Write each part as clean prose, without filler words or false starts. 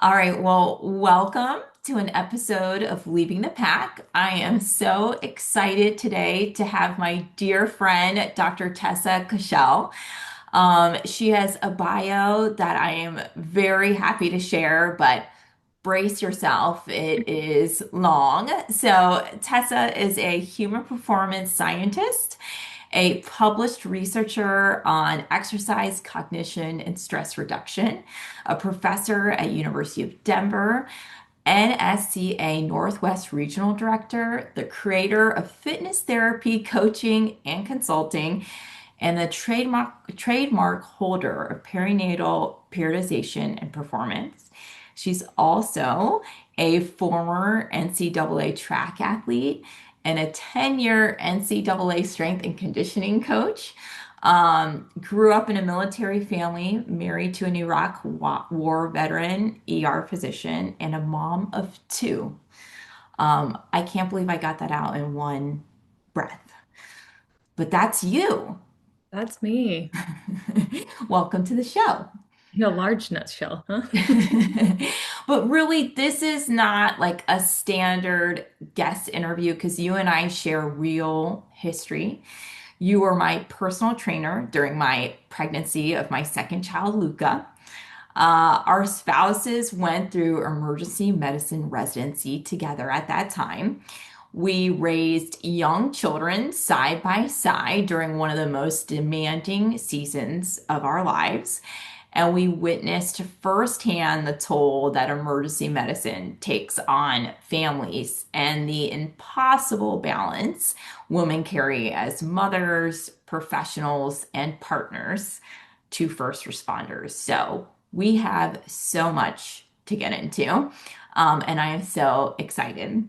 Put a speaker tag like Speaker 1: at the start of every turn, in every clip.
Speaker 1: All right, well, welcome to an episode of Leaving the Pack. I am so excited today to have my dear friend, Dr. Tessa Koschel. She has a bio that I am very happy to share, but brace yourself, it is long. So, Tessa is a human performance scientist, a published researcher on exercise, cognition, and stress reduction, a professor at University of Denver, NSCA Northwest Regional Director, the creator of fitness therapy, coaching, and consulting, and the trademark holder of perinatal periodization and performance. She's also a former NCAA track athlete and a 10-year NCAA strength and conditioning coach. Grew up in a military family, married to an Iraq War veteran, ER physician, and a mom of two. I can't believe I got that out in one breath, but that's you.
Speaker 2: That's me.
Speaker 1: Welcome to the show.
Speaker 2: In a large nutshell, huh?
Speaker 1: But really, this is not like a standard guest interview because you and I share real history. You were my personal trainer during my pregnancy of my second child, Luca. Our spouses went through emergency medicine residency together at that time. We raised young children side by side during one of the most demanding seasons of our lives. And we witnessed firsthand the toll that emergency medicine takes on families and the impossible balance women carry as mothers, professionals, and partners to first responders. So we have so much to get into, and I am so excited.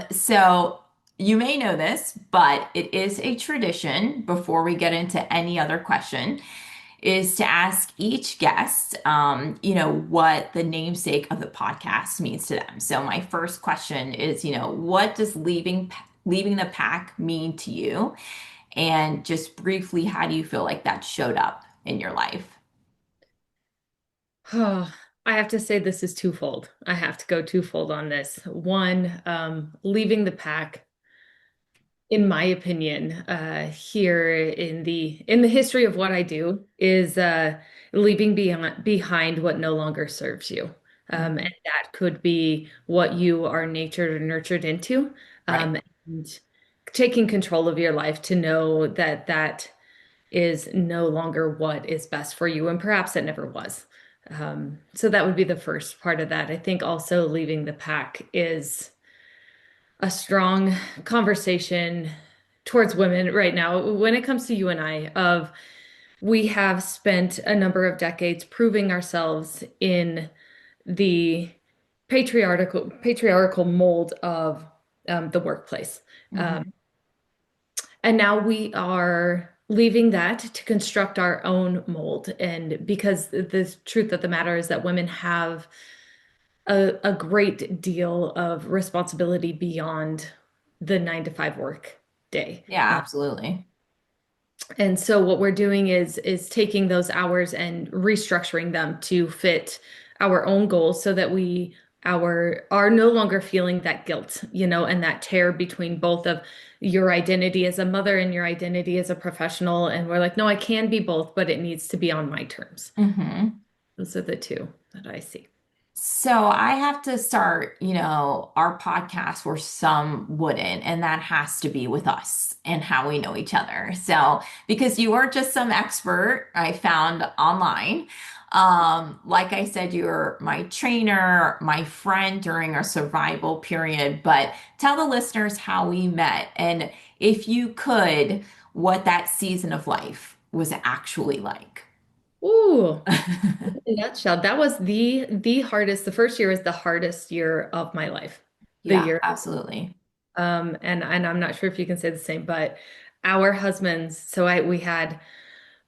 Speaker 1: So you may know this, but it is a tradition before we get into any other question is to ask each guest, what the namesake of the podcast means to them. So my first question is, what does leaving the pack mean to you? And just briefly, how do you feel like that showed up in your life?
Speaker 2: Oh, I have to say this is twofold. I have to go twofold on this. One, leaving the pack, in my opinion, here in the history of what I do, is leaving behind what no longer serves you.
Speaker 1: Mhm.
Speaker 2: And that could be what you are natured or nurtured into,
Speaker 1: Right.
Speaker 2: and taking control of your life to know that that is no longer what is best for you, and perhaps it never was. So that would be the first part of that. I think also leaving the pack is a strong conversation towards women right now when it comes to you and I of we have spent a number of decades proving ourselves in the patriarchal mold of the workplace. Um,
Speaker 1: Hmm.
Speaker 2: And now we are leaving that to construct our own mold. And because the truth of the matter is that women have a great deal of responsibility beyond the 9 to 5 work day.
Speaker 1: Yeah, absolutely.
Speaker 2: And so what we're doing is taking those hours and restructuring them to fit our own goals so that we are no longer feeling that guilt, and that tear between both of your identity as a mother and your identity as a professional. And we're like, no, I can be both, but it needs to be on my terms.
Speaker 1: Hmm.
Speaker 2: Those are the two that I see.
Speaker 1: So I have to start, our podcast where some wouldn't, and that has to be with us and how we know each other. So, because you are just some expert I found online. Like I said, you're my trainer, my friend during our survival period, but tell the listeners how we met and if you could, what that season of life was actually like.
Speaker 2: Ooh, in a nutshell, that was the hardest. The first year was the hardest year of my life. The
Speaker 1: Yeah,
Speaker 2: year.
Speaker 1: absolutely.
Speaker 2: And I'm not sure if you can say the same, but our husbands, so I we had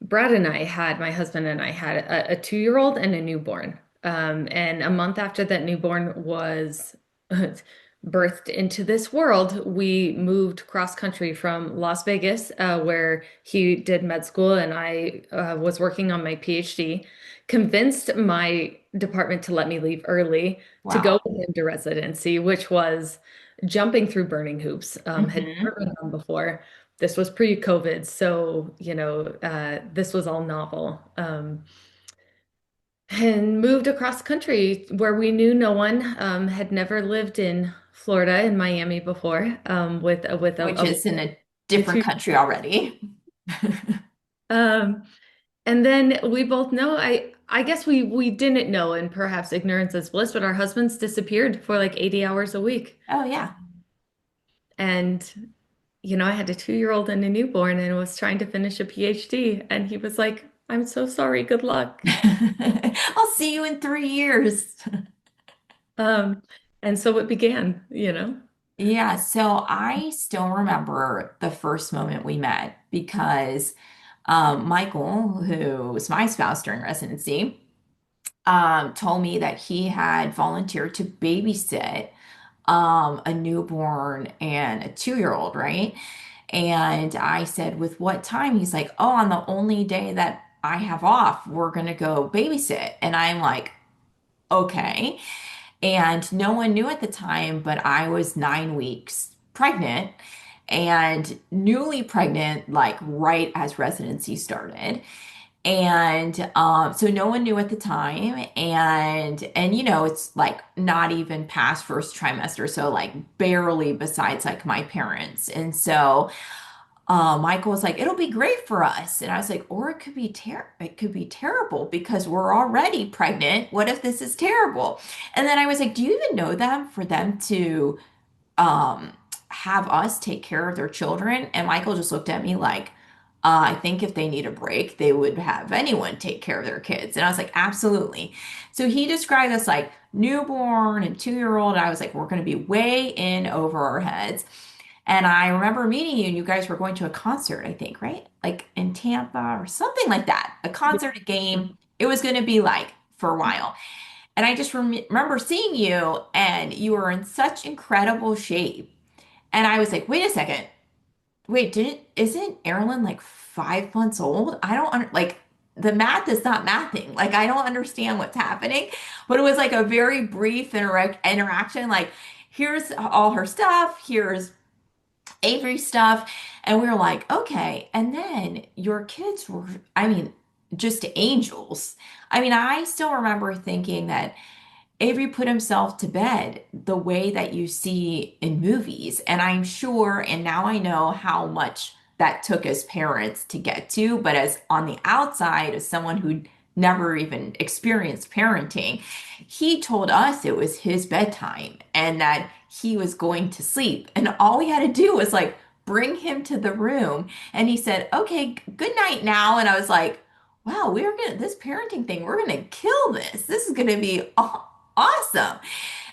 Speaker 2: Brad and I had my husband and I had a 2-year-old and a newborn. And a month after that newborn was birthed into this world, we moved cross country from Las Vegas, where he did med school and I was working on my PhD, convinced my department to let me leave early to go
Speaker 1: Wow.
Speaker 2: with him to residency, which was jumping through burning hoops. Had
Speaker 1: Hmm.
Speaker 2: never been done before. This was pre-COVID, so this was all novel. And moved across country where we knew no one. Had never lived in Florida in Miami before. With
Speaker 1: Which is in a
Speaker 2: a
Speaker 1: different
Speaker 2: two.
Speaker 1: country already.
Speaker 2: Um, And then we both know, I guess we didn't know, and perhaps ignorance is bliss, but our husbands disappeared for like 80 hours a week.
Speaker 1: Oh, yeah.
Speaker 2: And I had a 2-year-old and a newborn and was trying to finish a PhD. And he was like, I'm so sorry, good luck.
Speaker 1: I'll see you in 3 years.
Speaker 2: Um, and so it began.
Speaker 1: Yeah, so I still remember the first moment we met because Michael, who was my spouse during residency, told me that he had volunteered to babysit a newborn and a 2-year-old, right? And I said, with what time? He's like, oh, on the only day that I have off, we're gonna go babysit. And I'm like, okay. And no one knew at the time, but I was 9 weeks pregnant and newly pregnant, like right as residency started. And so no one knew at the time. And it's like not even past first trimester, so like barely besides like my parents. And so Michael was like, it'll be great for us. And I was like, or it could be terrible because we're already pregnant. What if this is terrible? And then I was like, do you even know them for them to um have us take care of their children? And Michael just looked at me like, I think if they need a break, they would have anyone take care of their kids. And I was like, absolutely. So he described us like newborn and 2-year-old. And I was like, we're going to be way in over our heads. And I remember meeting you, and you guys were going to a concert, I think, right? Like in Tampa or something like that. A concert, a game. It was going to be like for a while. And I just remember seeing you, and you were in such incredible shape. And I was like, wait a second. Wait, isn't Erilyn like 5 months old? I don't like the math is not mathing. Like I don't understand what's happening. But it was like a very brief interaction. Like here's all her stuff. Here's Avery stuff. And we were like, okay. And then your kids were, I mean, just angels. I mean, I still remember thinking that Avery put himself to bed the way that you see in movies. And I'm sure, and now I know how much that took as parents to get to, but as on the outside, as someone who never even experienced parenting, he told us it was his bedtime and that he was going to sleep. And all we had to do was like bring him to the room. And he said, okay, good night now. And I was like, wow, this parenting thing, we're gonna kill this. This is gonna be awesome.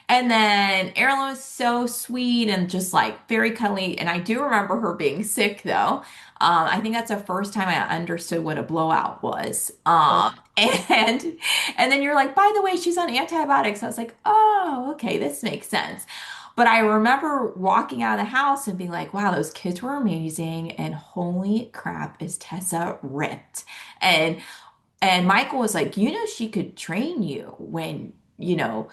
Speaker 1: And then Erin was so sweet and just like very cuddly. And I do remember her being sick though. I think that's the first time I understood what a blowout was. And and then you're like, by the way, she's on antibiotics. I was like, oh, okay, this makes sense. But I remember walking out of the house and being like, wow, those kids were amazing. And holy crap, is Tessa ripped. And and Michael was like, she could train you when, you're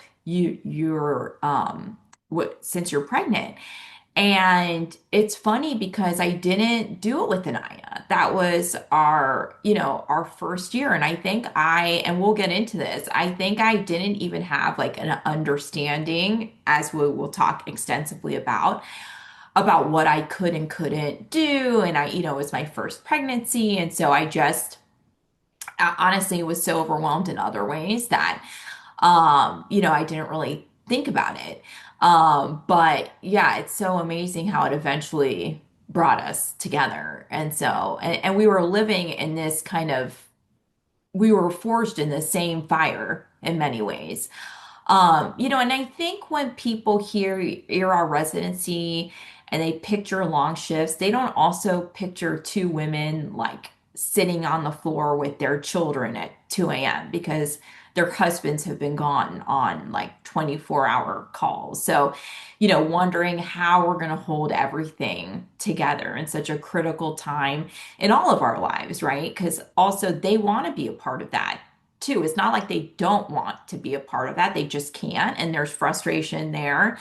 Speaker 1: since you're pregnant. And it's funny because I didn't do it with Anaya. That was our first year. And I think and we'll get into this, I think I didn't even have like an understanding, as we will talk extensively about what I could and couldn't do. And it was my first pregnancy. And so I just honestly was so overwhelmed in other ways that I didn't really think about it. But yeah, it's so amazing how it eventually brought us together. And so and we were living in this we were forged in the same fire in many ways. And I think when people hear our residency and they picture long shifts, they don't also picture two women like sitting on the floor with their children at 2 a.m. because their husbands have been gone on like 24-hour calls. So, wondering how we're going to hold everything together in such a critical time in all of our lives, right? Because also they want to be a part of that too. It's not like they don't want to be a part of that, they just can't, and there's frustration there.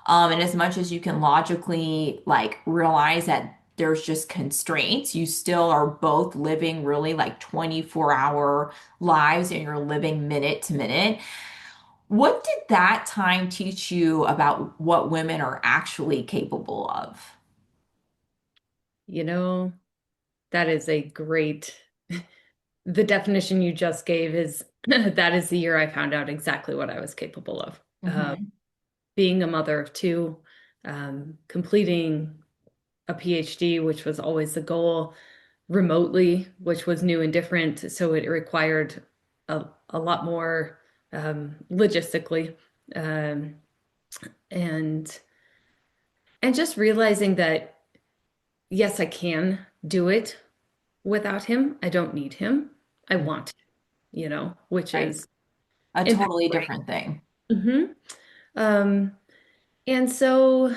Speaker 1: And as much as you can logically like realize that there's just constraints, you still are both living really like 24-hour lives and you're living minute to minute. What did that time teach you about what women are actually capable of?
Speaker 2: You know, that is a great, the definition you just gave is that is the year I found out exactly what I was capable of.
Speaker 1: Hmm.
Speaker 2: Being a mother of two, completing a PhD, which was always the goal, remotely, which was new and different. So it required a lot more logistically. Um, and and just realizing that yes, I can do it without him. I don't need him. I want, which
Speaker 1: Right.
Speaker 2: is
Speaker 1: A totally
Speaker 2: empowering.
Speaker 1: different thing.
Speaker 2: Hmm. Um, and so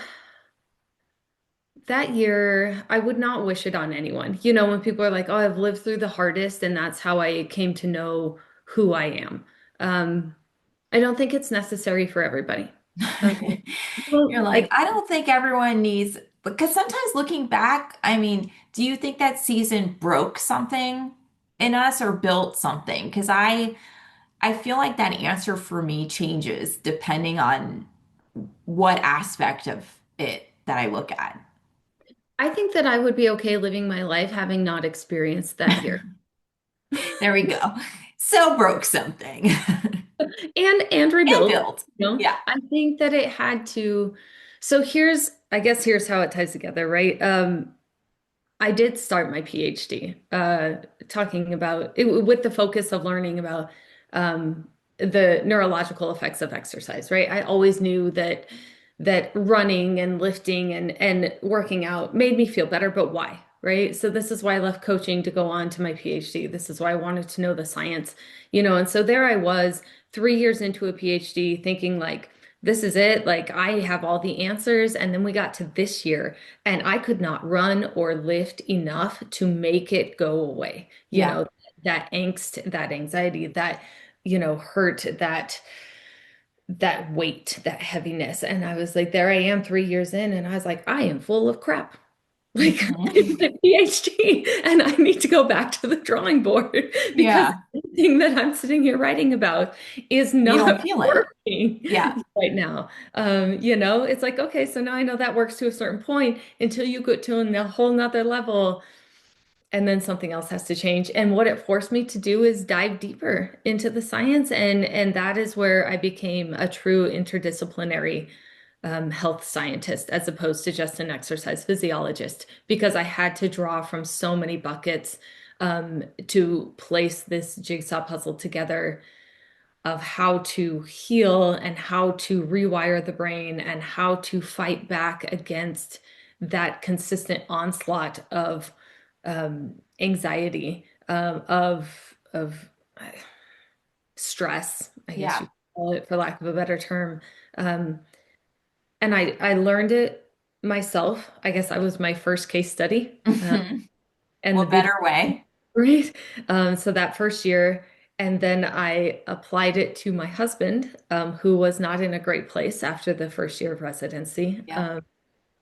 Speaker 2: that year, I would not wish it on anyone. When people are like, "Oh, I've lived through the hardest, and that's how I came to know who I am." Um, I don't think it's necessary for everybody. Um,
Speaker 1: You're
Speaker 2: well,
Speaker 1: like,
Speaker 2: like
Speaker 1: I don't think everyone needs, because sometimes looking back, I mean, do you think that season broke something in us or built something? Because I feel like that answer for me changes depending on what aspect of it that I look at.
Speaker 2: I think that I would be okay living my life having not experienced that year.
Speaker 1: There we go. So broke something
Speaker 2: And
Speaker 1: and
Speaker 2: rebuild.
Speaker 1: built. Yeah.
Speaker 2: I think that it had to. So I guess here's how it ties together, right? I did start my PhD, talking about it with the focus of learning about the neurological effects of exercise, right? I always knew that running and lifting and working out made me feel better, but why? Right. So this is why I left coaching to go on to my PhD. This is why I wanted to know the science, and so there I was 3 years into a PhD thinking like, this is it. Like I have all the answers. And then we got to this year and I could not run or lift enough to make it go away.
Speaker 1: Yeah.
Speaker 2: That angst, that anxiety, that, hurt, that weight, that heaviness. And I was like, there I am 3 years in, and I was like, I am full of crap. Like I did
Speaker 1: Mhm.
Speaker 2: my PhD and I need to go back to the drawing board because
Speaker 1: Yeah.
Speaker 2: everything that I'm sitting here writing about is
Speaker 1: You don't
Speaker 2: not
Speaker 1: feel it.
Speaker 2: working
Speaker 1: Yeah.
Speaker 2: right now. It's like, okay, so now I know that works to a certain point until you go to a whole nother level and then something else has to change. And what it forced me to do is dive deeper into the science, and that is where I became a true interdisciplinary health scientist as opposed to just an exercise physiologist because I had to draw from so many buckets to place this jigsaw puzzle together of how to heal and how to rewire the brain and how to fight back against that consistent onslaught of anxiety, of stress, I guess
Speaker 1: Yeah.
Speaker 2: you could call it, for lack of a better term. Um, and I learned it myself. I guess I was my first case study.
Speaker 1: Mhm.
Speaker 2: And the
Speaker 1: What
Speaker 2: beautiful,
Speaker 1: better way?
Speaker 2: right? So that first year, and then I applied it to my husband, who was not in a great place after the first year of residency.
Speaker 1: Yeah.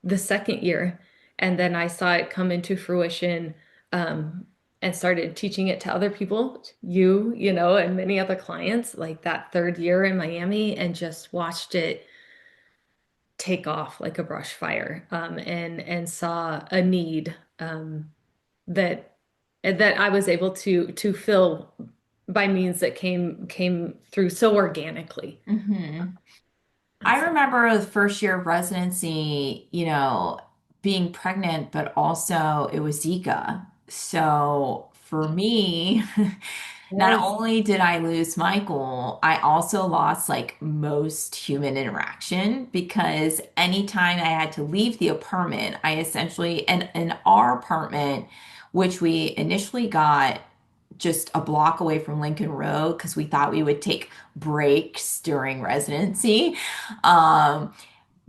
Speaker 2: The second year, and then I saw it come into fruition, um, and started teaching it to other people, and many other clients, like that third year in Miami, and just watched it take off like a brush fire, and saw a need that that I was able to fill by means that came through so organically.
Speaker 1: Hmm.
Speaker 2: And
Speaker 1: I
Speaker 2: so,
Speaker 1: remember the first year of residency, being pregnant, but also it was Zika. So for me, not
Speaker 2: yes,
Speaker 1: only did I lose Michael, I also lost like most human interaction because anytime I had to leave the apartment, I essentially, and in our apartment, which we initially got just a block away from Lincoln Road because we thought we would take breaks during residency. Um,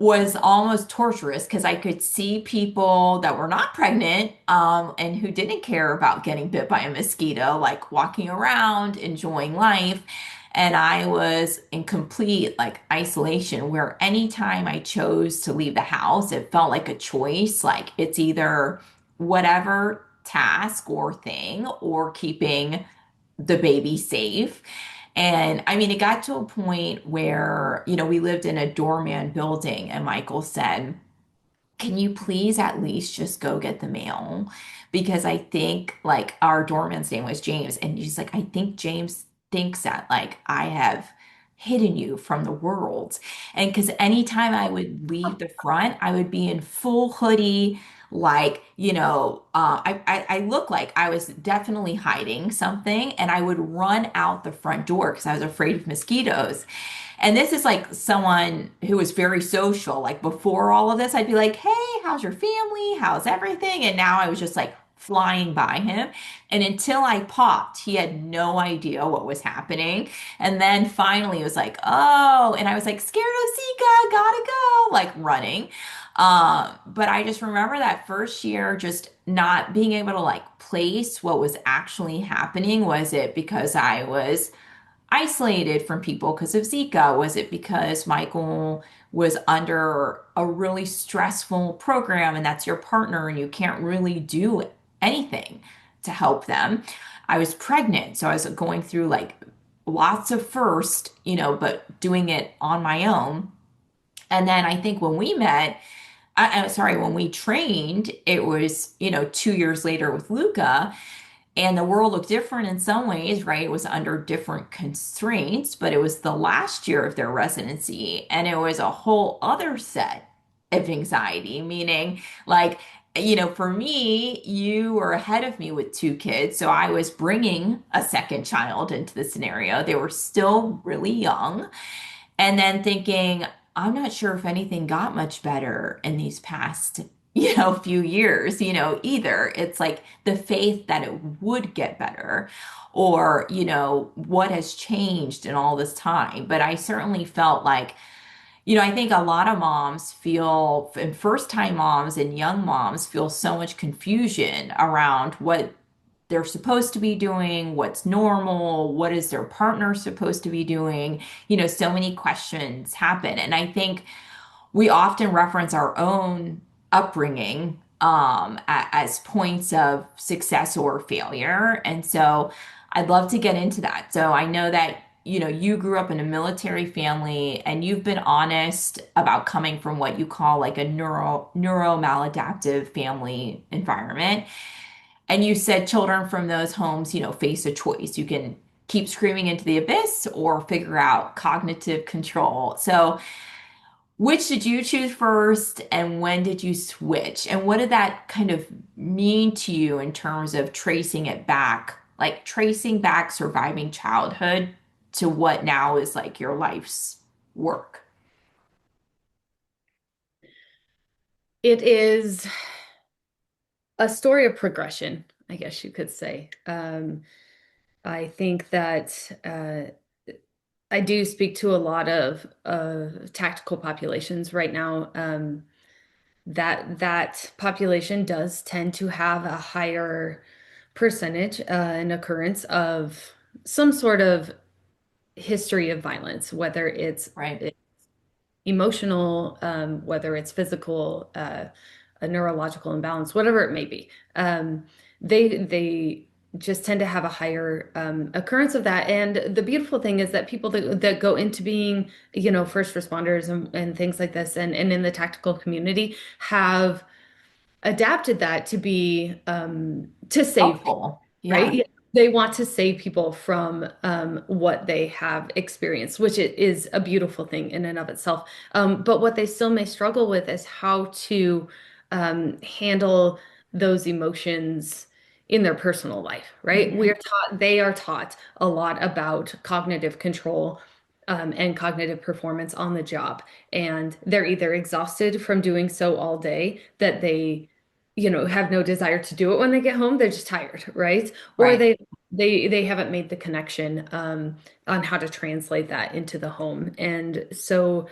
Speaker 1: was almost torturous because I could see people that were not pregnant, and who didn't care about getting bit by a mosquito, like walking around, enjoying life. And I was in complete like isolation where anytime I chose to leave the house, it felt like a choice. Like it's either whatever task or thing or keeping the baby safe. And I mean, it got to a point where, we lived in a doorman building, and Michael said, can you please at least just go get the mail? Because I think like our doorman's name was James, and he's like, I think James thinks that like I have hidden you from the world. And because anytime I would leave the front, I would be in full hoodie, like, I look like I was definitely hiding something, and I would run out the front door because I was afraid of mosquitoes. And this is like someone who was very social. Like before all of this, I'd be like, hey, how's your family? How's everything? And now I was just like flying by him. And until I popped, he had no idea what was happening. And then finally it was like, oh, and I was like, scared of Zika, gotta go, like running. But I just remember that first year just not being able to like place what was actually happening. Was it because I was isolated from people because of Zika? Was it because Michael was under a really stressful program and that's your partner and you can't really do anything to help them? I was pregnant, so I was going through like lots of first, but doing it on my own. And then I think when we met, sorry, when we trained, it was, 2 years later with Luca. And the world looked different in some ways, right? It was under different constraints, but it was the last year of their residency. And it was a whole other set of anxiety, meaning, like, for me, you were ahead of me with two kids. So I was bringing a second child into the scenario. They were still really young. And then thinking, I'm not sure if anything got much better in these past, few years, either. It's like the faith that it would get better, or, what has changed in all this time. But I certainly felt like, I think a lot of moms feel, and first time moms and young moms feel so much confusion around what they're supposed to be doing, what's normal, what is their partner supposed to be doing. So many questions happen. And I think we often reference our own upbringing, as points of success or failure. And so I'd love to get into that. So I know that, you grew up in a military family and you've been honest about coming from what you call like a neuro maladaptive family environment. And you said children from those homes, face a choice. You can keep screaming into the abyss or figure out cognitive control. So which did you choose first, and when did you switch? And what did that kind of mean to you in terms of tracing it back, like tracing back surviving childhood to what now is like your life's work?
Speaker 2: It is a story of progression, I guess you could say. I think that I do speak to a lot of tactical populations right now. That population does tend to have a higher percentage and occurrence of some sort of history of violence, whether it's
Speaker 1: Right.
Speaker 2: emotional, whether it's physical, a neurological imbalance, whatever it may be. They just tend to have a higher occurrence of that. And the beautiful thing is that people that go into being, first responders and things like this, and in the tactical community have adapted that to be to save people,
Speaker 1: Helpful.
Speaker 2: right?
Speaker 1: Yeah.
Speaker 2: Yeah. They want to save people from what they have experienced, which it is a beautiful thing in and of itself. But what they still may struggle with is how to handle those emotions in their personal life, right?
Speaker 1: Hmm.
Speaker 2: They are taught a lot about cognitive control and cognitive performance on the job. And they're either exhausted from doing so all day that they have no desire to do it when they get home. They're just tired, right? Or
Speaker 1: Right.
Speaker 2: they haven't made the connection on how to translate that into the home. And so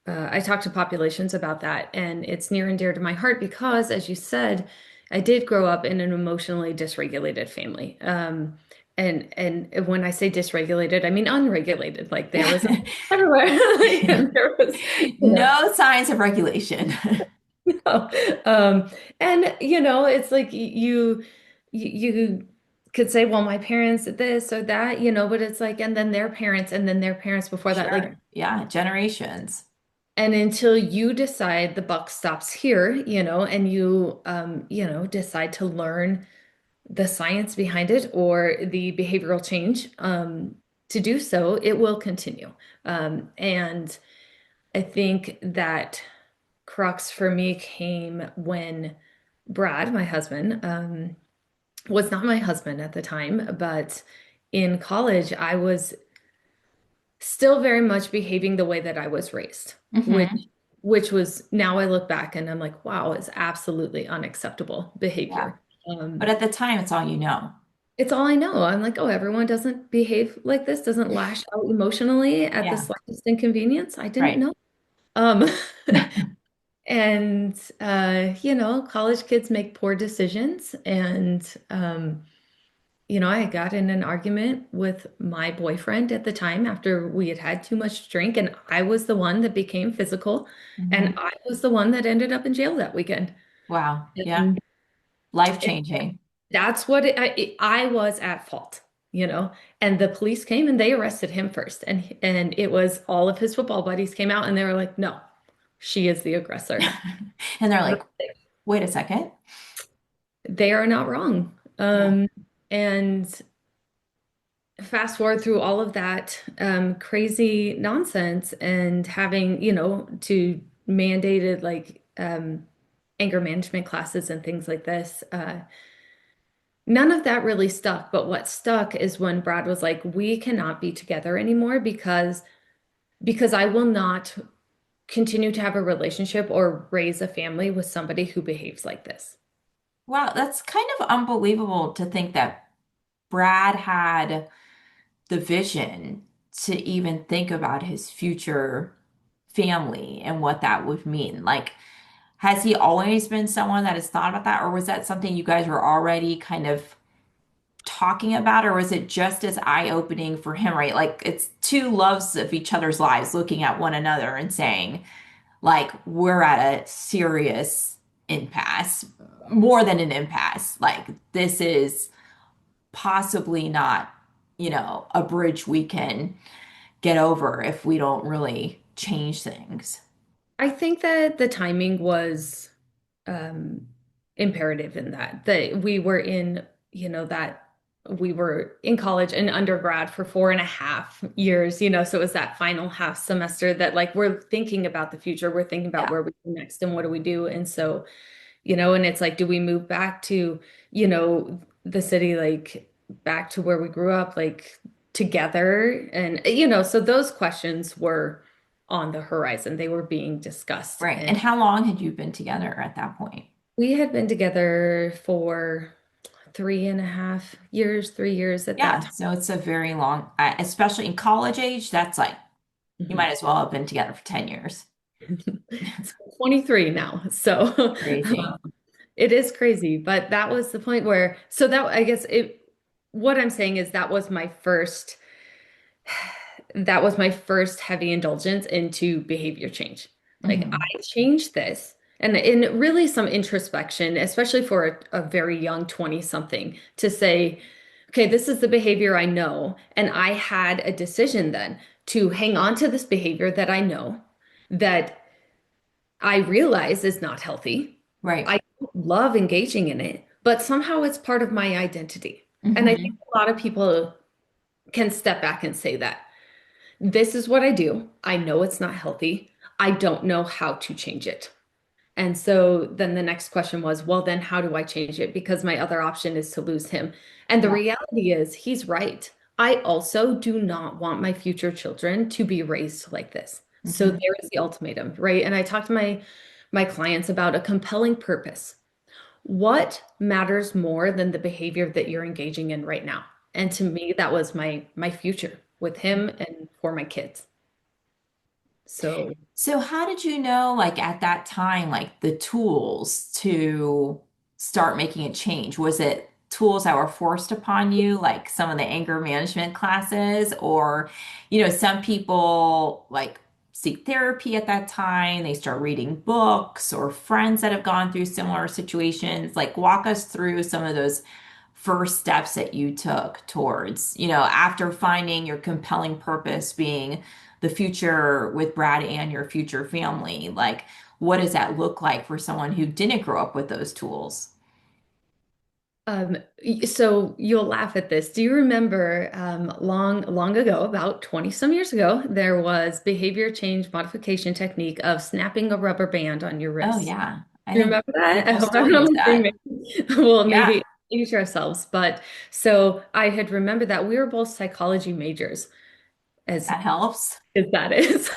Speaker 2: I talk to populations about that, and it's near and dear to my heart because, as you said, I did grow up in an emotionally dysregulated family. And when I say dysregulated, I mean unregulated. Like there was everywhere, like, and there was,
Speaker 1: No signs of regulation.
Speaker 2: no. And it's like you could say, well, my parents did this or that, but it's like, and then their parents before that, like.
Speaker 1: Sure. Yeah, generations.
Speaker 2: And until you decide the buck stops here, and you decide to learn the science behind it or the behavioral change, to do so, it will continue. And I think that crux for me came when Brad, my husband, was not my husband at the time, but in college, I was still very much behaving the way that I was raised, which
Speaker 1: Hmm.
Speaker 2: which was now I look back and I'm like, wow, it's absolutely unacceptable
Speaker 1: Yeah.
Speaker 2: behavior.
Speaker 1: But
Speaker 2: Um,
Speaker 1: at the time, it's all you know.
Speaker 2: it's all I know. I'm like, oh, everyone doesn't behave like this, doesn't lash out emotionally at the
Speaker 1: Yeah.
Speaker 2: slightest inconvenience. I didn't
Speaker 1: Right.
Speaker 2: know. Um, and college kids make poor decisions, and I got in an argument with my boyfriend at the time after we had had too much to drink, and I was the one that became physical, and
Speaker 1: Hmm.
Speaker 2: I was the one that ended up in jail that weekend.
Speaker 1: Wow. Yeah.
Speaker 2: And
Speaker 1: Life
Speaker 2: it,
Speaker 1: changing.
Speaker 2: that's what I was at fault, you know. And the police came and they arrested him first, and it was all of his football buddies came out and they were like, "No, she is the aggressor."
Speaker 1: And they're like, wait a second.
Speaker 2: They are not wrong.
Speaker 1: Yeah.
Speaker 2: And fast forward through all of that crazy nonsense and having, to mandated like anger management classes and things like this. None of that really stuck. But what stuck is when Brad was like, "We cannot be together anymore because I will not continue to have a relationship or raise a family with somebody who behaves like this."
Speaker 1: Wow, that's kind of unbelievable to think that Brad had the vision to even think about his future family and what that would mean. Like, has he always been someone that has thought about that, or was that something you guys were already kind of talking about, or was it just as eye-opening for him, right? Like, it's two loves of each other's lives looking at one another and saying, like, we're at a serious impasse, more than an impasse. Like, this is possibly not, a bridge we can get over if we don't really change things.
Speaker 2: I think that the timing was um, imperative in that we were in, that we were in college and undergrad for 4.5 years, so it was that final half semester that like we're thinking about the future, we're thinking about
Speaker 1: Yeah,
Speaker 2: where we go next and what do we do. And so, and it's like, do we move back to, the city, like back to where we grew up, like together? And, so those questions were on the horizon. They were being discussed.
Speaker 1: right.
Speaker 2: And
Speaker 1: And how long had you been together at that point?
Speaker 2: we had been together for 3.5 years, 3 years at that
Speaker 1: Yeah,
Speaker 2: time.
Speaker 1: so it's a very long, especially in college age, that's like you might
Speaker 2: Mhm.
Speaker 1: as well have been together for 10 years.
Speaker 2: So 23 now. So
Speaker 1: Crazy.
Speaker 2: it is crazy, but that was the point where, so that I guess what I'm saying is that was my first heavy indulgence into behavior change. Like
Speaker 1: Hmm.
Speaker 2: I changed this and in really some introspection, especially for a very young 20 something to say, okay, this is the behavior I know. And I had a decision then to hang on to this behavior that I know that I realize is not healthy.
Speaker 1: Right.
Speaker 2: I love engaging in it, but somehow it's part of my identity. And I think
Speaker 1: Hmm.
Speaker 2: a lot of people can step back and say that. This is what I do. I know it's not healthy. I don't know how to change it. And so then the next question was, well, then how do I change it? Because my other option is to lose him. And the
Speaker 1: Yeah.
Speaker 2: reality is, he's right. I also do not want my future children to be raised like this. So
Speaker 1: Hmm.
Speaker 2: there is the ultimatum, right? And I talk to my clients about a compelling purpose. What matters more than the behavior that you're engaging in right now? And to me, that was my future with him and for my kids. So
Speaker 1: So how did you know, like at that time, like the tools to start making a change? Was it tools that were forced upon you, like some of the anger management classes, or, some people like seek therapy at that time, they start reading books, or friends that have gone through similar situations? Like walk us through some of those first steps that you took towards, after finding your compelling purpose being the future with Brad and your future family. Like, what does that look like for someone who didn't grow up with those tools?
Speaker 2: Um, so you'll laugh at this. Do you remember long ago, about 20 some years ago, there was behavior change modification technique of snapping a rubber band on your
Speaker 1: Oh,
Speaker 2: wrist?
Speaker 1: yeah. I
Speaker 2: Do you
Speaker 1: think
Speaker 2: remember that? I
Speaker 1: people
Speaker 2: hope
Speaker 1: still
Speaker 2: I'm
Speaker 1: use
Speaker 2: not saying
Speaker 1: that.
Speaker 2: maybe, well,
Speaker 1: Yeah,
Speaker 2: maybe age ourselves. But so I had remembered that we were both psychology majors, as
Speaker 1: that helps.
Speaker 2: as that is.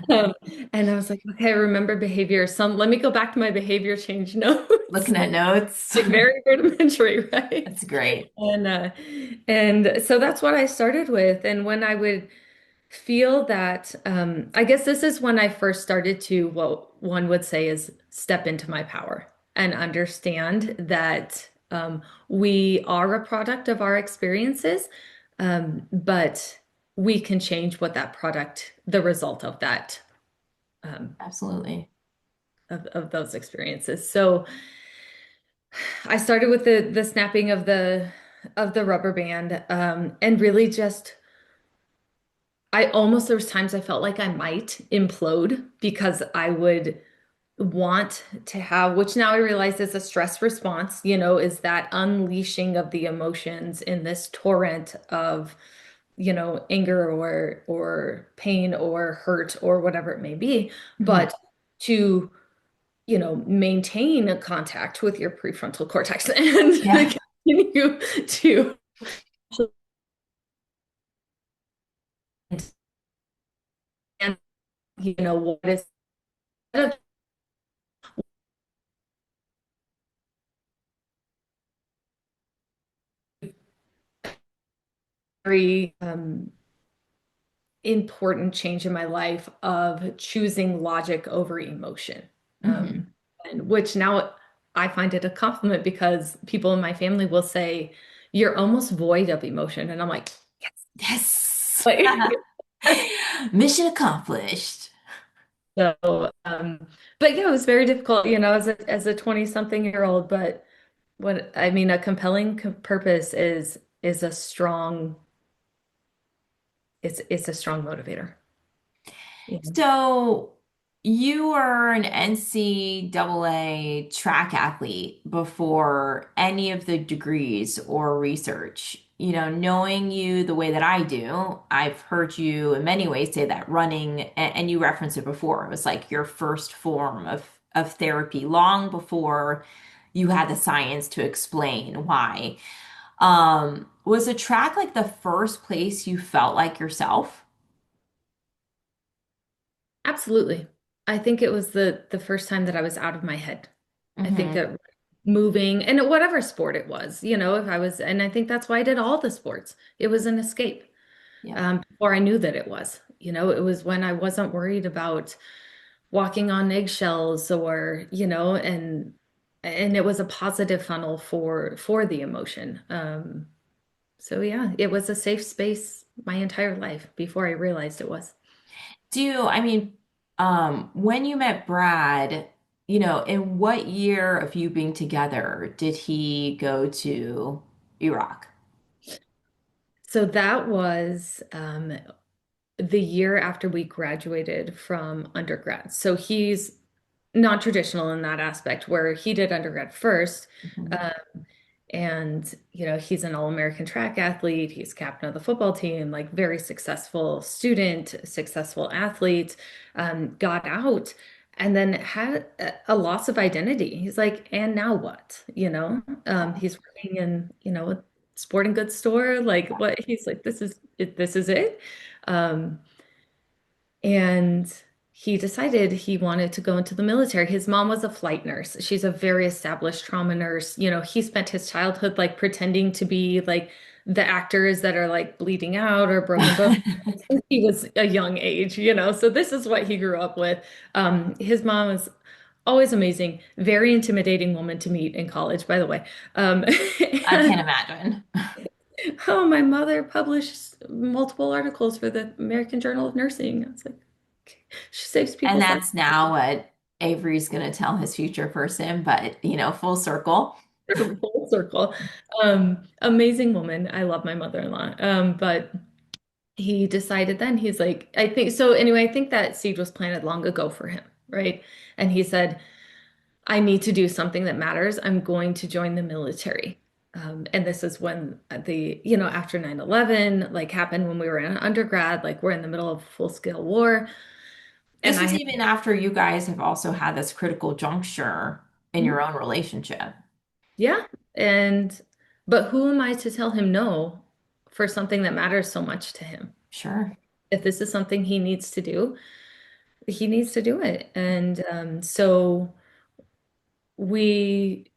Speaker 2: Um, and I was like, okay, I remember behavior. Let me go back to my behavior change notes.
Speaker 1: Looking at notes.
Speaker 2: Like very rudimentary, right?
Speaker 1: That's great.
Speaker 2: And so that's what I started with. And when I would feel that, I guess this is when I first started to, what one would say is step into my power and understand that we are a product of our experiences, but we can change what that product, the result of that, um,
Speaker 1: Absolutely.
Speaker 2: of those experiences. So I started with the snapping of the rubber band, and really just I almost there was times I felt like I might implode because I would want to have, which now I realize is a stress response, is that unleashing of the emotions in this torrent of, anger or pain or hurt or whatever it may be,
Speaker 1: Mhm.
Speaker 2: but to maintain a contact with your prefrontal cortex
Speaker 1: Yeah.
Speaker 2: and continue to, and what is very important change in my life of choosing logic over emotion.
Speaker 1: Hmm.
Speaker 2: And which now I find it a compliment because people in my family will say, you're almost void of emotion. And I'm like,
Speaker 1: Yes.
Speaker 2: yes.
Speaker 1: Mission accomplished.
Speaker 2: So, but yeah, it was very difficult, as a 20 something year old. But what I mean, a compelling purpose is a strong, it's a strong motivator. Yeah.
Speaker 1: So you were an NCAA track athlete before any of the degrees or research. Knowing you the way that I do, I've heard you in many ways say that running, and you referenced it before, it was like your first form of therapy long before you had the science to explain why. Was a track like the first place you felt like yourself?
Speaker 2: Absolutely. I think it was the first time that I was out of my head. I think
Speaker 1: Hmm.
Speaker 2: that moving and whatever sport it was, if I was, and I think that's why I did all the sports. It was an escape.
Speaker 1: Yeah.
Speaker 2: Before I knew that it was. It was when I wasn't worried about walking on eggshells or, and it was a positive funnel for the emotion. So yeah, it was a safe space my entire life before I realized it was.
Speaker 1: I mean, when you met Brad, in what year of you being together did he go to Iraq?
Speaker 2: So that was the year after we graduated from undergrad. So he's non-traditional in that aspect, where he did undergrad first.
Speaker 1: Mhm.
Speaker 2: Um, and, he's an all-American track athlete. He's captain of the football team, like very successful student, successful athlete, got out and then had a loss of identity. He's like, and now what? He's working in, a sporting goods store. Like what he's like, this is it, this is it. Um, and he decided he wanted to go into the military. His mom was a flight nurse. She's a very established trauma nurse. He spent his childhood like pretending to be like the actors that are like bleeding out or broken bones. Since he was a young age, so this is what he grew up with. His mom was always amazing, very intimidating woman to meet in college, by the way.
Speaker 1: I
Speaker 2: And
Speaker 1: can't imagine.
Speaker 2: oh, my mother published multiple articles for the American Journal of Nursing. I was like, okay. She saves
Speaker 1: And
Speaker 2: people's lives.
Speaker 1: that's now what Avery's going to tell his future person, but full circle.
Speaker 2: Full circle. Amazing woman. I love my mother-in-law. But he decided then, he's like, I think so. Anyway, I think that seed was planted long ago for him, right? And he said, I need to do something that matters. I'm going to join the military. And this is when after 9/11, like happened when we were in undergrad, like we're in the middle of full-scale war. And
Speaker 1: This
Speaker 2: I
Speaker 1: was
Speaker 2: had,
Speaker 1: even after you guys have also had this critical juncture in your own relationship.
Speaker 2: yeah. And, but who am I to tell him no for something that matters so much to him?
Speaker 1: Sure.
Speaker 2: If this is something he needs to do, he needs to do it. And so we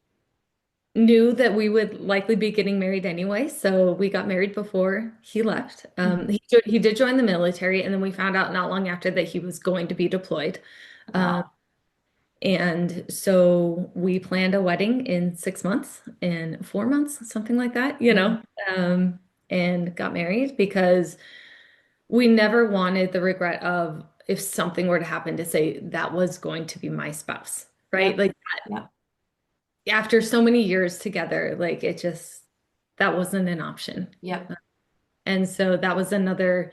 Speaker 2: knew that we would likely be getting married anyway. So we got married before he left.
Speaker 1: Mhm.
Speaker 2: He did join the military, and then we found out not long after that he was going to be deployed. Um,
Speaker 1: Wow.
Speaker 2: and so we planned a wedding in 6 months, in 4 months, something like that,
Speaker 1: Mhm.
Speaker 2: um, and got married because we never wanted the regret of if something were to happen to say that was going to be my spouse, right?
Speaker 1: Yep.
Speaker 2: Like
Speaker 1: Yep.
Speaker 2: after so many years together, like it just, that wasn't an option.
Speaker 1: Yep.
Speaker 2: And so that was another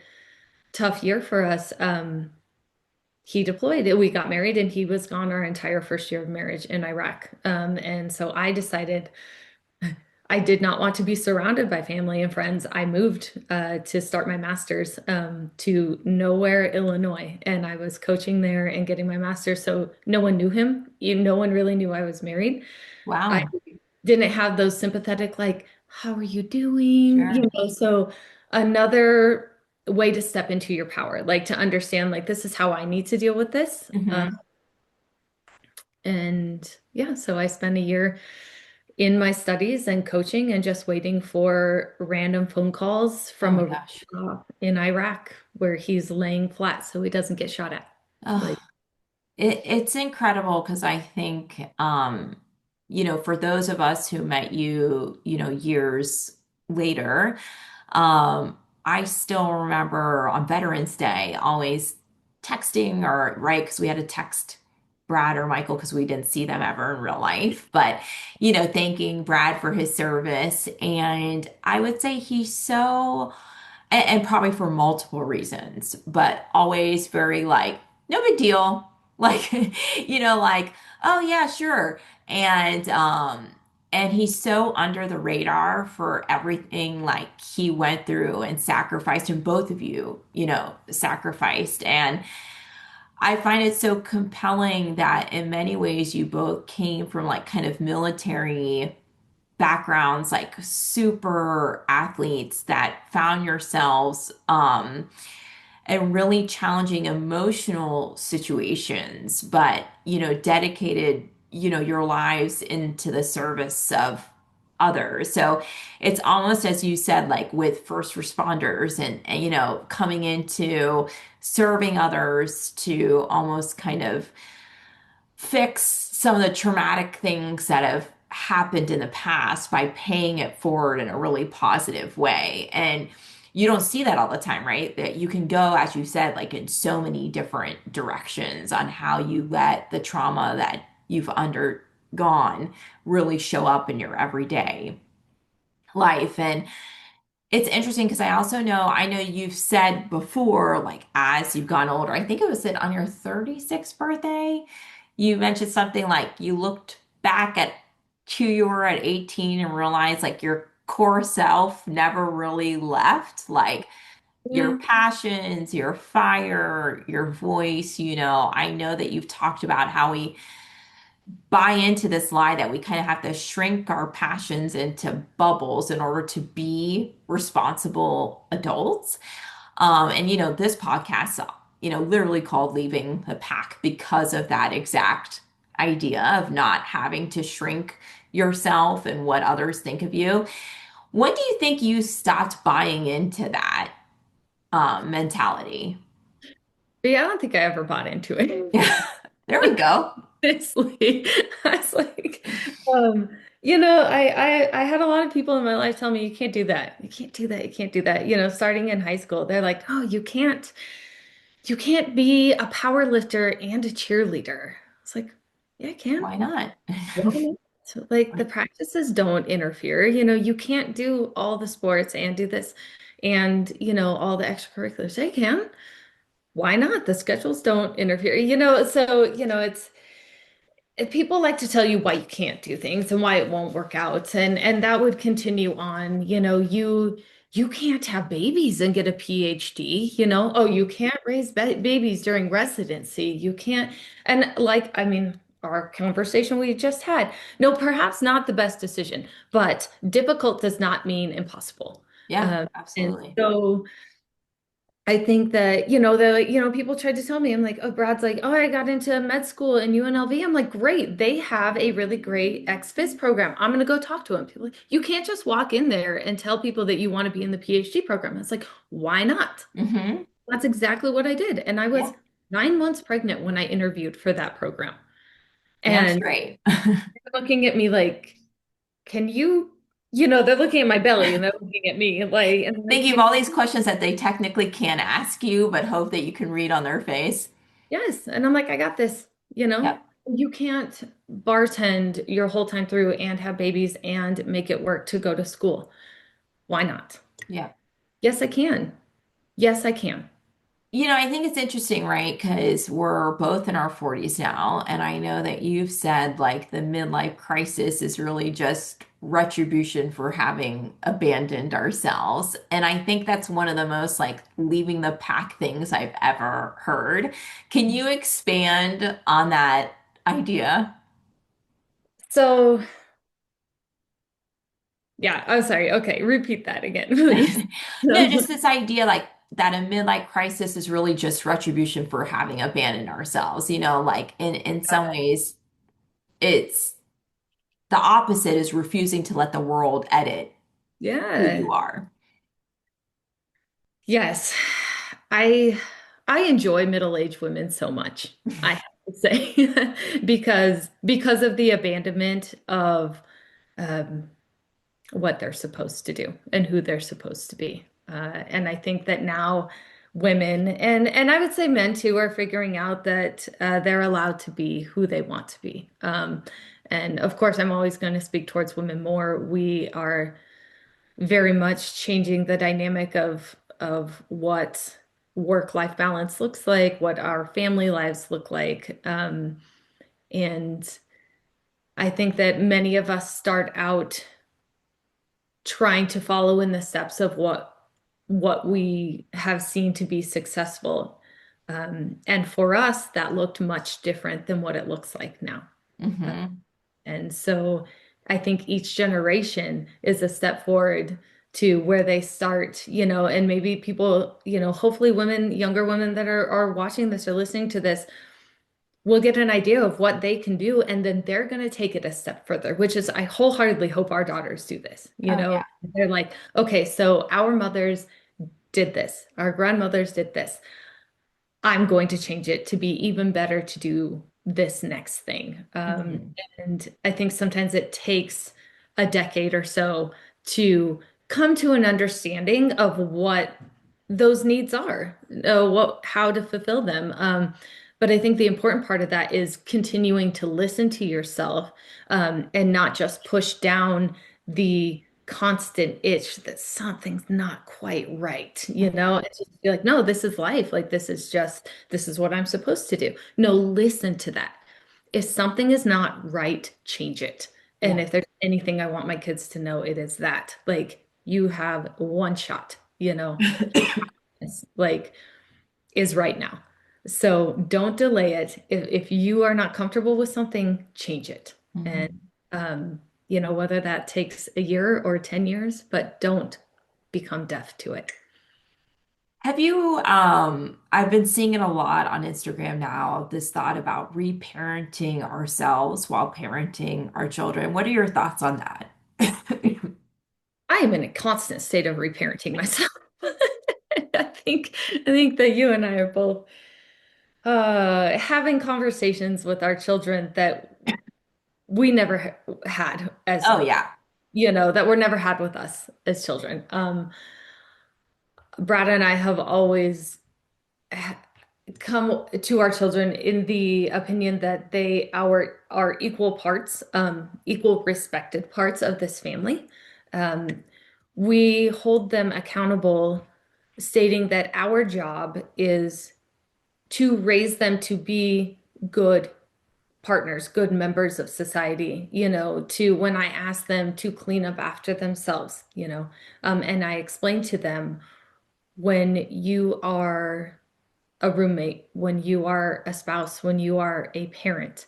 Speaker 2: tough year for us. He deployed, we got married, and he was gone our entire first year of marriage in Iraq. And so I decided I did not want to be surrounded by family and friends. I moved to start my master's to nowhere, Illinois, and I was coaching there and getting my master's. So no one knew him. No one really knew I was married. I
Speaker 1: Wow.
Speaker 2: didn't have those sympathetic, like, how are you doing?
Speaker 1: Sure.
Speaker 2: So another way to step into your power, like to understand, like, this is how I need to deal with this.
Speaker 1: Hmm.
Speaker 2: And yeah, so I spent a year in my studies and coaching and just waiting for random phone calls
Speaker 1: Oh
Speaker 2: from
Speaker 1: my
Speaker 2: a
Speaker 1: gosh.
Speaker 2: rooftop in Iraq where he's laying flat so he doesn't get shot at.
Speaker 1: Oh,
Speaker 2: Like,
Speaker 1: it's incredible because I think, for those of us who met you, years later, I still remember on Veterans Day always texting or right because we had to text Brad or Michael because we didn't see them ever in real life, but thanking Brad for his service. And I would say he's so and probably for multiple reasons, but always very like, no big deal. Like, like, oh yeah, sure. And he's so under the radar for everything like he went through and sacrificed, and both of you, sacrificed. And I find it so compelling that in many ways you both came from like kind of military backgrounds, like super athletes that found yourselves in really challenging emotional situations, but dedicated, your lives into the service of others. So it's almost as you said, like with first responders and coming into serving others to almost kind of fix some of the traumatic things that have happened in the past by paying it forward in a really positive way. And you don't see that all the time, right? That you can go, as you said, like in so many different directions on how you let the trauma that you've undergone really show up in your everyday life. And it's interesting because I know you've said before, like as you've gone older, I think it was on your 36th birthday, you mentioned something like you looked back at who you were at 18 and realized like your core self never really left, like your
Speaker 2: yeah.
Speaker 1: passions, your fire, your voice. I know that you've talked about how we buy into this lie that we kind of have to shrink our passions into bubbles in order to be responsible adults. And this podcast, literally called Leaving the Pack because of that exact idea of not having to shrink yourself and what others think of you. When do you think you stopped buying into that mentality?
Speaker 2: But yeah, I don't think I ever bought into it.
Speaker 1: There we go.
Speaker 2: Honestly, I was like, um, I had a lot of people in my life tell me, you can't do that. You can't do that. You can't do that. Starting in high school, they're like, oh, you can't be a power lifter and a cheerleader. It's like, yeah, I can.
Speaker 1: Why not?
Speaker 2: Why not? So, like the practices don't interfere. You can't do all the sports and do this and, all the extracurriculars. I can. Why not? The schedules don't interfere. So, people like to tell you why you can't do things and why it won't work out. And that would continue on. You can't have babies and get a PhD. Oh, you can't raise babies during residency. You can't. And like, I mean, our conversation we just had, no, perhaps not the best decision, but difficult does not mean impossible.
Speaker 1: Yeah,
Speaker 2: And
Speaker 1: absolutely.
Speaker 2: so I think that, people tried to tell me, I'm like, oh, Brad's like, oh, I got into med school in UNLV. I'm like, great. They have a really great ex-phys program. I'm going to go talk to them. People are like, you can't just walk in there and tell people that you want to be in the PhD program. It's like, why not?
Speaker 1: Hmm.
Speaker 2: That's exactly what I did. And I
Speaker 1: Yeah,
Speaker 2: was 9 months pregnant when I interviewed for that program.
Speaker 1: damn
Speaker 2: And
Speaker 1: straight.
Speaker 2: they're looking at me like, can you, they're looking at my belly and they're looking at me like, and I'm like,
Speaker 1: Thinking of all these questions that they technically can't ask you, but hope that you can read on their face.
Speaker 2: yes. And I'm like, I got this, you know?
Speaker 1: Yep.
Speaker 2: You can't bartend your whole time through and have babies and make it work to go to school. Why not?
Speaker 1: Yep.
Speaker 2: Yes, I can. Yes, I can.
Speaker 1: I think it's interesting, right? Because we're both in our 40s now, and I know that you've said like the midlife crisis is really just retribution for having abandoned ourselves. And I think that's one of the most like leaving the pack things I've ever heard. Can you expand on that idea?
Speaker 2: So, yeah, I'm sorry. Okay, repeat that again, please.
Speaker 1: No, just this idea like that a midlife crisis is really just retribution for having abandoned ourselves. Like in some ways it's the opposite is refusing to let the world edit who
Speaker 2: Yeah.
Speaker 1: you are.
Speaker 2: Yes. I I enjoy middle-aged women so much, I have to say, because of the abandonment of um what they're supposed to do and who they're supposed to be. And I think that now women and I would say men too are figuring out that they're allowed to be who they want to be. And of course, I'm always going to speak towards women more. We are very much changing the dynamic of what work-life balance looks like, what our family lives look like. And I think that many of us start out trying to follow in the steps of what we have seen to be successful. And for us, that looked much different than what it looks like now. Uh,
Speaker 1: Hmm.
Speaker 2: and so I think each generation is a step forward to where they start, and maybe people, hopefully women, younger women that are watching this or listening to this will get an idea of what they can do, and then they're going to take it a step further, which is I wholeheartedly hope our daughters do this.
Speaker 1: Oh yeah.
Speaker 2: They're like, okay, so our mothers did this, our grandmothers did this. I'm going to change it to be even better to do this next thing.
Speaker 1: Hmm.
Speaker 2: And I think sometimes it takes a decade or so to come to an understanding of what those needs are, how to fulfill them. But I think the important part of that is continuing to listen to yourself, and not just push down the constant itch that something's not quite right,
Speaker 1: Hmm.
Speaker 2: and just be like, no, this is life. Like, this is what I'm supposed to do. No, listen to that. If something is not right, change it. And
Speaker 1: Yeah.
Speaker 2: if there's anything I want my kids to know, it is that, like, you have one shot, it's like is right now. So don't delay it. If you are not comfortable with something, change it. And
Speaker 1: Hmm.
Speaker 2: whether that takes a year or 10 years, but don't become deaf to it.
Speaker 1: I've been seeing it a lot on Instagram now, this thought about reparenting ourselves while parenting our children. What are your thoughts on that?
Speaker 2: am in a constant state of reparenting myself. I think that you and I are both having conversations with our children that we never had as,
Speaker 1: Oh yeah.
Speaker 2: that were never had with us as children. Brad and I have always come to our children in the opinion that they are equal parts, equal respected parts of this family. We hold them accountable, stating that our job is to raise them to be good partners, good members of society, to when I ask them to clean up after themselves, and I explain to them when you are a roommate, when you are a spouse, when you are a parent,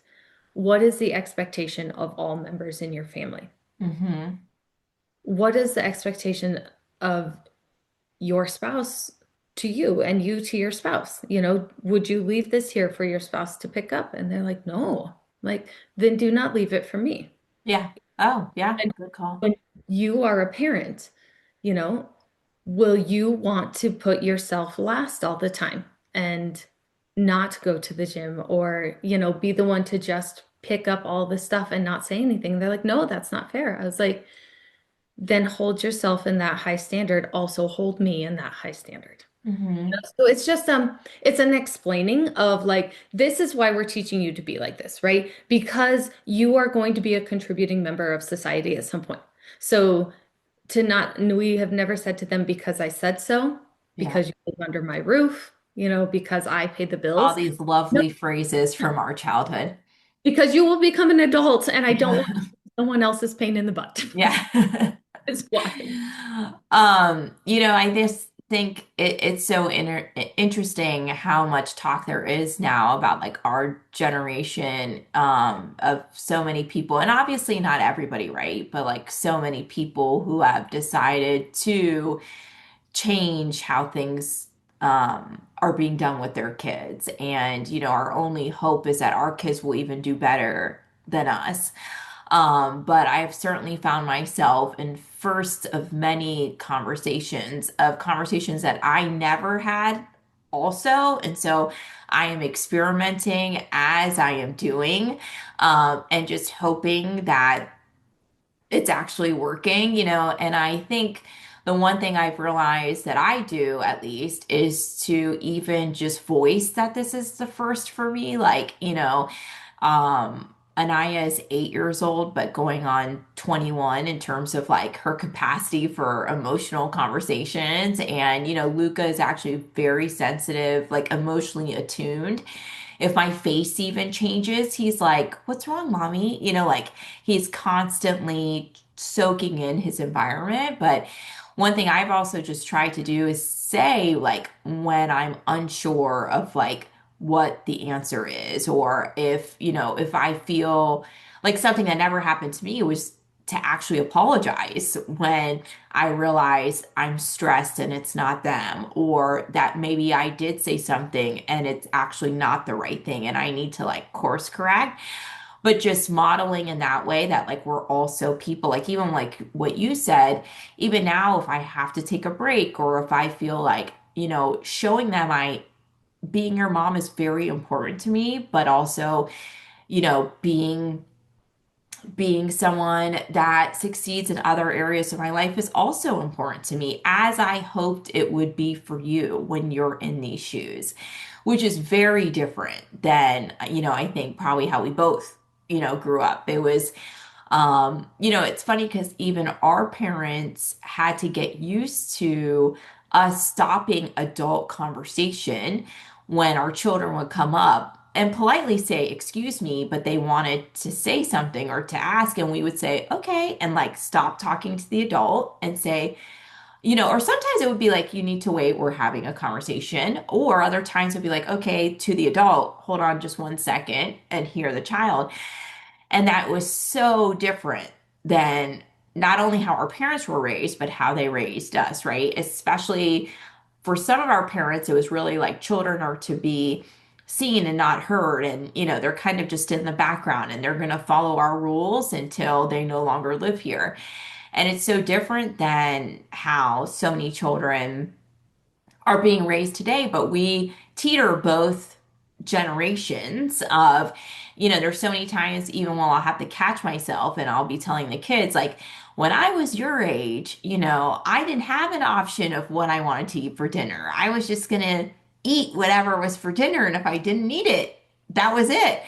Speaker 2: what is the expectation of all members in your family?
Speaker 1: Hmm.
Speaker 2: What is the expectation of your spouse to you and you to your spouse? Would you leave this here for your spouse to pick up? And they're like, no. Like, then do not leave it for me.
Speaker 1: Yeah. Oh yeah.
Speaker 2: And
Speaker 1: Good call.
Speaker 2: when you are a parent, you know, will you want to put yourself last all the time and not go to the gym or, be the one to just pick up all the stuff and not say anything? They're like, no, that's not fair. I was like, then hold yourself in that high standard. Also hold me in that high standard.
Speaker 1: Hmm.
Speaker 2: So it's just it's an explaining of like this is why we're teaching you to be like this, right? Because you are going to be a contributing member of society at some point. So to not we have never said to them because I said so,
Speaker 1: Yeah.
Speaker 2: because you live under my roof, because I pay the
Speaker 1: All
Speaker 2: bills.
Speaker 1: these
Speaker 2: No,
Speaker 1: lovely phrases from our childhood.
Speaker 2: because you will become an adult and I don't want someone else's pain in the butt.
Speaker 1: Yeah.
Speaker 2: Is why.
Speaker 1: I just think it's so interesting how much talk there is now about like our generation of so many people, and obviously not everybody, right? But like so many people who have decided to change how things are being done with their kids. And, our only hope is that our kids will even do better than us. But I have certainly found myself in first of many conversations that I never had also. And so I am experimenting as I am doing, and just hoping that it's actually working, and I think the one thing I've realized that I do at least is to even just voice that this is the first for me. Like, Anaya is 8 years old, but going on 21 in terms of like her capacity for emotional conversations. And, Luca is actually very sensitive, like emotionally attuned. If my face even changes, he's like, "What's wrong, mommy?" Like he's constantly soaking in his environment. But one thing I've also just tried to do is say, like, when I'm unsure of like what the answer is, or if I feel like something that never happened to me was to actually apologize when I realize I'm stressed and it's not them, or that maybe I did say something and it's actually not the right thing and I need to like course correct. But just modeling in that way that like we're also people, like even like what you said, even now, if I have to take a break or if I feel like, showing them being your mom is very important to me, but also, being someone that succeeds in other areas of my life is also important to me, as I hoped it would be for you when you're in these shoes, which is very different than, I think probably how we both, grew up. It was, it's funny because even our parents had to get used to us stopping adult conversation when our children would come up and politely say, "Excuse me," but they wanted to say something or to ask, and we would say, "Okay," and like stop talking to the adult and say, or sometimes it would be like, "You need to wait, we're having a conversation," or other times it'd be like, "Okay," to the adult, "Hold on just 1 second," and hear the child. And that was so different than not only how our parents were raised, but how they raised us, right? Especially for some of our parents, it was really like children are to be seen and not heard. And, they're kind of just in the background and they're going to follow our rules until they no longer live here. And it's so different than how so many children are being raised today, but we teeter both generations of, there's so many times even while I'll have to catch myself and I'll be telling the kids, like, when I was your age, I didn't have an option of what I wanted to eat for dinner. I was just gonna eat whatever was for dinner, and if I didn't eat it, that was it.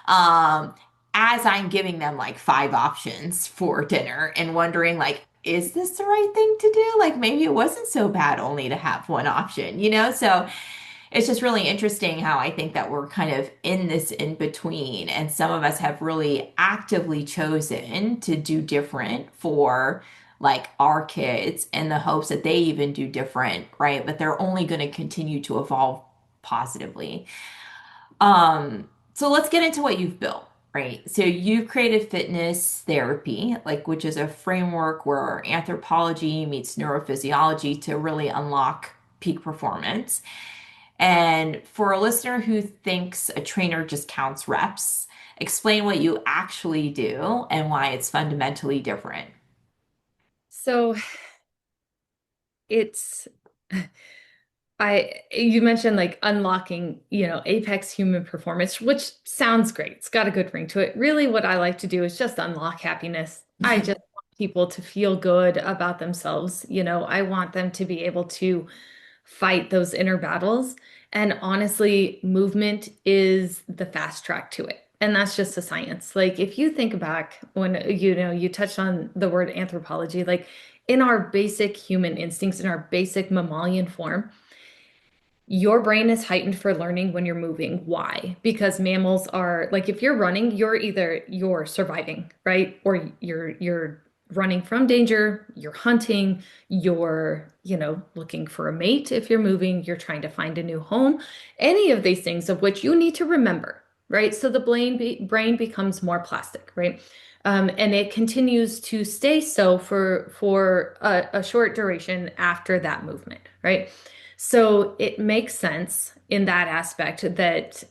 Speaker 1: Um, as I'm giving them like five options for dinner and wondering, like, is this the right thing to do? Like, maybe it wasn't so bad only to have one option, you know? So it's just really interesting how I think that we're kind of in this in between. And some of us have really actively chosen to do different for like our kids in the hopes that they even do different, right? But they're only going to continue to evolve positively. So let's get into what you've built, right? So you've created fitness therapy, like which is a framework where anthropology meets neurophysiology to really unlock peak performance. And for a listener who thinks a trainer just counts reps, explain what you actually do and why it's fundamentally different.
Speaker 2: So it's you mentioned like unlocking, apex human performance, which sounds great. It's got a good ring to it. Really, what I like to do is just unlock happiness. I just want people to feel good about themselves. I want them to be able to fight those inner battles. And honestly, movement is the fast track to it. And that's just a science. Like if you think back when you touched on the word anthropology, like in our basic human instincts, in our basic mammalian form, your brain is heightened for learning when you're moving. Why? Because mammals are like if you're running, you're surviving, right? Or you're running from danger, you're hunting, you're, looking for a mate if you're moving, you're trying to find a new home. Any of these things of which you need to remember, right? So the brain becomes more plastic, right? And it continues to stay so for a short duration after that movement, right? So it makes sense in that aspect that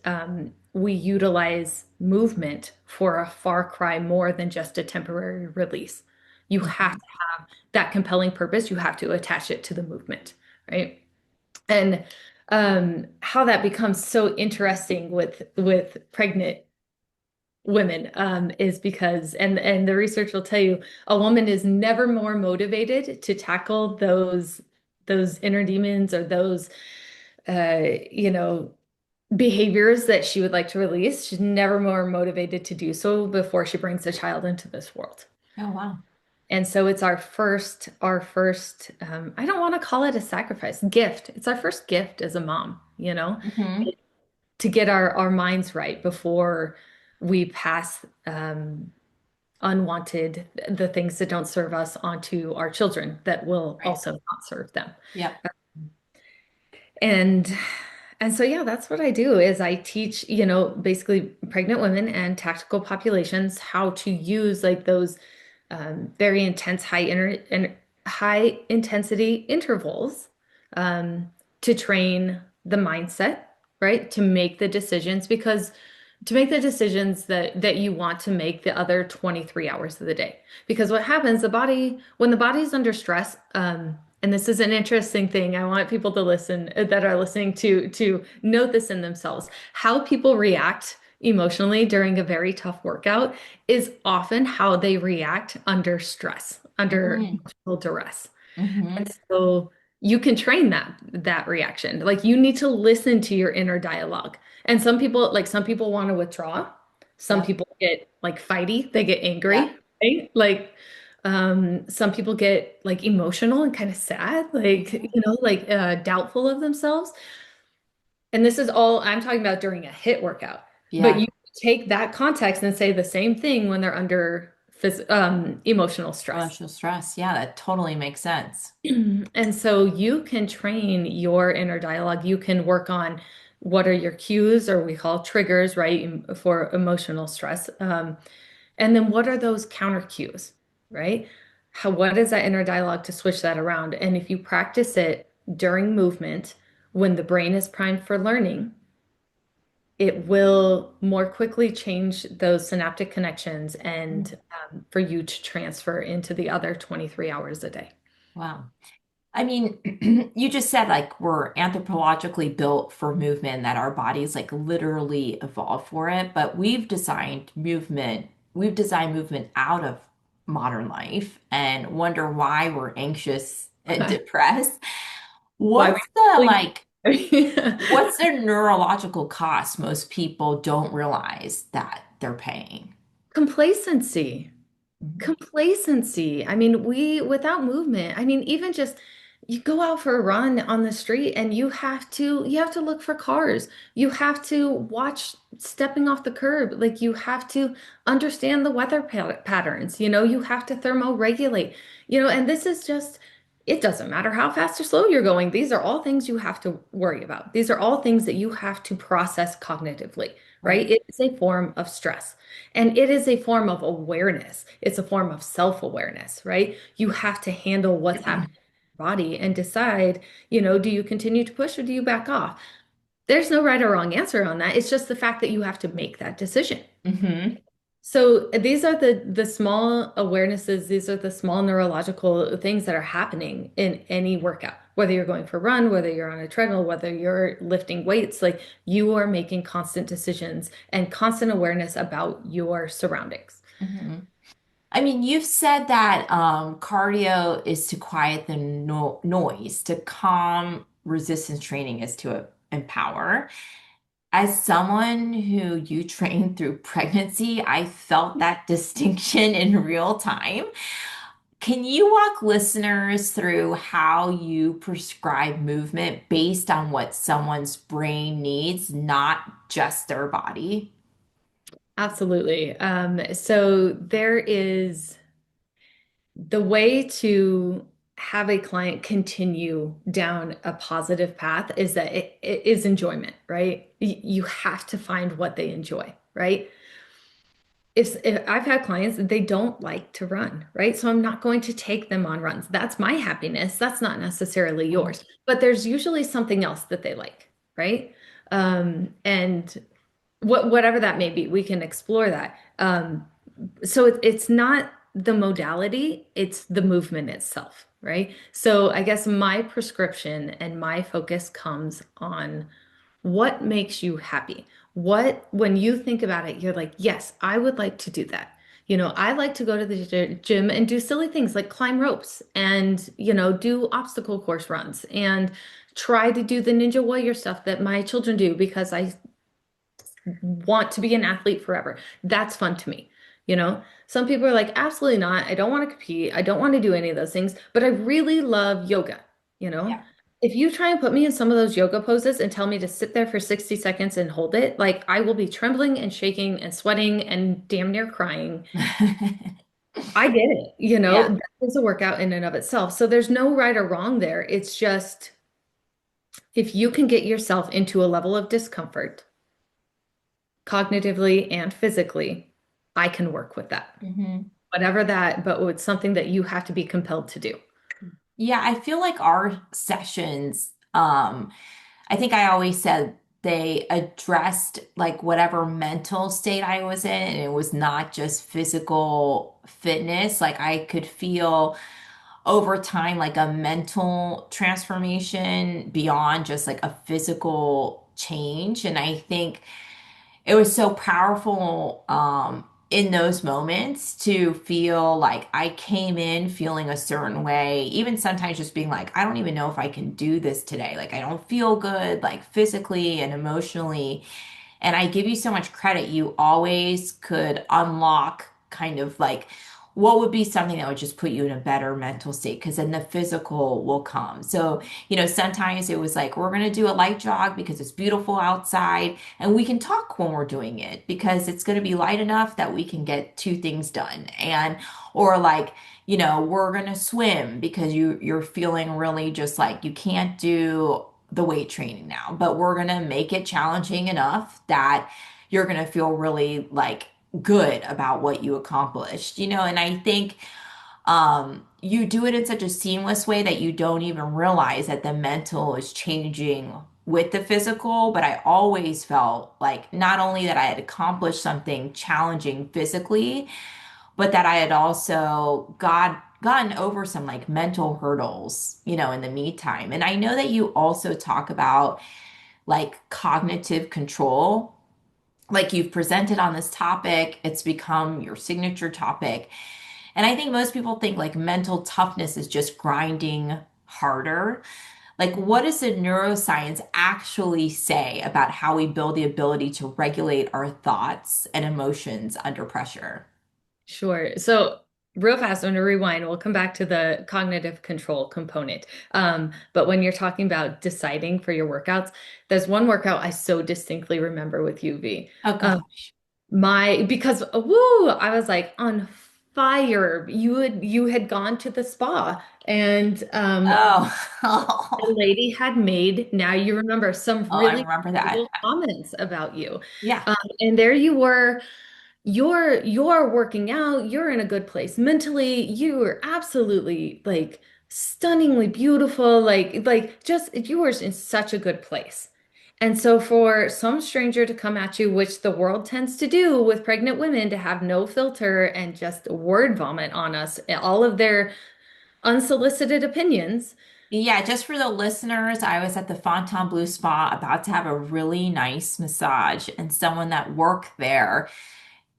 Speaker 2: we utilize movement for a far cry more than just a temporary release. You have
Speaker 1: Mhm.
Speaker 2: to have that compelling purpose. You have to attach it to the movement, right? And how that becomes so interesting with pregnant women is because and the research will tell you a woman is never more motivated to tackle those inner demons or those uh, you know, behaviors that she would like to release. She's never more motivated to do so before she brings a child into this world.
Speaker 1: Oh, wow.
Speaker 2: And so it's our first, I don't want to call it a sacrifice, gift. It's our first gift as a mom,
Speaker 1: Hmm.
Speaker 2: to get our minds right before we pass unwanted, the things that don't serve us onto our children that will
Speaker 1: Right.
Speaker 2: also not serve them.
Speaker 1: Yep.
Speaker 2: And and so yeah, that's what I do is I teach, basically pregnant women and tactical populations how to use like those very intense high intensity intervals um, to train the mindset, right? To make the decisions that you want to make the other 23 hours of the day. Because what happens, when the body's under stress, and this is an interesting thing, I want people to listen that are listening to note this in themselves. How people react emotionally during a very tough workout is often how they react under stress, under
Speaker 1: Hmm.
Speaker 2: emotional duress. And
Speaker 1: Hmm.
Speaker 2: so you can train that reaction. Like you need to listen to your inner dialogue. And some people want to withdraw. Some
Speaker 1: Yep.
Speaker 2: people get like fighty, they get angry,
Speaker 1: Yep.
Speaker 2: right? Like some people get like emotional and kind of sad, like
Speaker 1: Hmm.
Speaker 2: like doubtful of themselves. And this is all I'm talking about during a HIIT workout. But
Speaker 1: Yeah.
Speaker 2: you take that context and say the same thing when they're under emotional stress.
Speaker 1: Emotional stress. Yeah, that totally makes sense.
Speaker 2: And so you can train your inner dialogue. You can work on what are your cues, or we call triggers, right, for emotional stress. And then what are those counter cues, right? What is that inner dialogue to switch that around? And if you practice it during movement, when the brain is primed for learning, it will more quickly change those synaptic connections and for you to transfer into the other 23 hours a day.
Speaker 1: Wow. I mean, you just said like we're anthropologically built for movement, that our bodies like literally evolved for it, but we've designed movement out of modern life and wonder why we're anxious and depressed.
Speaker 2: Why we
Speaker 1: What's the
Speaker 2: sleep.
Speaker 1: like, what's the neurological cost most people don't realize that they're paying?
Speaker 2: Complacency.
Speaker 1: Mhm.
Speaker 2: Complacency. I mean, without movement, I mean, even just you go out for a run on the street and you have to look for cars. You have to watch stepping off the curb. Like you have to understand the weather patterns. You have to thermoregulate. And this is just it doesn't matter how fast or slow you're going. These are all things you have to worry about. These are all things that you have to process cognitively,
Speaker 1: Right.
Speaker 2: right? It is a form of stress. And it is a form of awareness. It's a form of self-awareness, right? You have to handle what's happening in your body and decide, do you continue to push or do you back off? There's no right or wrong answer on that. It's just the fact that you have to make that decision.
Speaker 1: Hmm.
Speaker 2: So these are the small awarenesses, these are the small neurological things that are happening in any workout. Whether you're going for a run, whether you're on a treadmill, whether you're lifting weights, like you are making constant decisions and constant awareness about your surroundings.
Speaker 1: Hmm. I mean, you've said that cardio is to quiet the noise, to calm resistance training is to empower. As someone who you trained through pregnancy, I felt that distinction in real time. Can you walk listeners through how you prescribe movement based on what someone's brain needs, not just their body?
Speaker 2: Absolutely. So there is the way to have a client continue down a positive path is that it is enjoyment, right? You have to find what they enjoy, right? If I've had clients that they don't like to run, right? So I'm not going to take them on runs. That's my happiness. That's not necessarily
Speaker 1: Mhm.
Speaker 2: yours, but there's usually something else that they like, right? And whatever that may be, we can explore that. So it's not the modality, it's the movement itself, right? So I guess my prescription and my focus comes on what makes you happy. When you think about it, you're like, yes, I would like to do that. I like to go to the gym and do silly things like climb ropes and, do obstacle course runs and try to do the Ninja Warrior stuff that my children do because I want to be an athlete forever. That's fun to me. Some people are like, absolutely not. I don't want to compete. I don't want to do any of those things, but I really love yoga. You know,
Speaker 1: Yeah.
Speaker 2: if you try and put me in some of those yoga poses and tell me to sit there for 60 seconds and hold it, like I will be trembling and shaking and sweating and damn near crying. I get it.
Speaker 1: Yeah.
Speaker 2: That is a workout in and of itself. So there's no right or wrong there. It's just if you can get yourself into a level of discomfort cognitively and physically, I can work with that.
Speaker 1: Hmm.
Speaker 2: Whatever that, but it's something that you have to be compelled to do.
Speaker 1: Yeah, I feel like our sessions, I think I always said they addressed like whatever mental state I was in, and it was not just physical fitness. Like I could feel over time like a mental transformation beyond just like a physical change. And I think it was so powerful in those moments to feel like I came in feeling a certain way, even sometimes just being like, I don't even know if I can do this today. Like, I don't feel good, like physically and emotionally. And I give you so much credit. You always could unlock kind of like what would be something that would just put you in a better mental state because then the physical will come. So, sometimes it was like, we're going to do a light jog because it's beautiful outside and we can talk when we're doing it because it's going to be light enough that we can get two things done. And, or like, we're going to swim because you're feeling really just like you can't do the weight training now, but we're going to make it challenging enough that you're going to feel really like good about what you accomplished, and I think you do it in such a seamless way that you don't even realize that the mental is changing with the physical, but I always felt like not only that I had accomplished something challenging physically, but that I had also gotten over some like mental hurdles, in the meantime. And I know that you also talk about like cognitive control. Like you've presented on this topic, it's become your signature topic. And I think most people think like mental toughness is just grinding harder. Like, what does the neuroscience actually say about how we build the ability to regulate our thoughts and emotions under pressure?
Speaker 2: Sure. So, real fast, I'm going to rewind. We'll come back to the cognitive control component. But when you're talking about deciding for your workouts, there's one workout I so distinctly remember with you, V.
Speaker 1: Oh
Speaker 2: Um,
Speaker 1: gosh.
Speaker 2: because woo, I was like on fire. You had gone to the spa, and the
Speaker 1: Oh,
Speaker 2: lady had made, now you remember, some
Speaker 1: oh, I
Speaker 2: really
Speaker 1: remember that.
Speaker 2: little comments about you.
Speaker 1: Yeah.
Speaker 2: And there you were, you're working out, you're in a good place mentally, you are absolutely like stunningly beautiful, like just you were in such a good place. And so for some stranger to come at you, which the world tends to do with pregnant women, to have no filter and just word vomit on us, all of their unsolicited opinions.
Speaker 1: Yeah, just for the listeners, I was at the Fontainebleau Spa about to have a really nice massage, and someone that worked there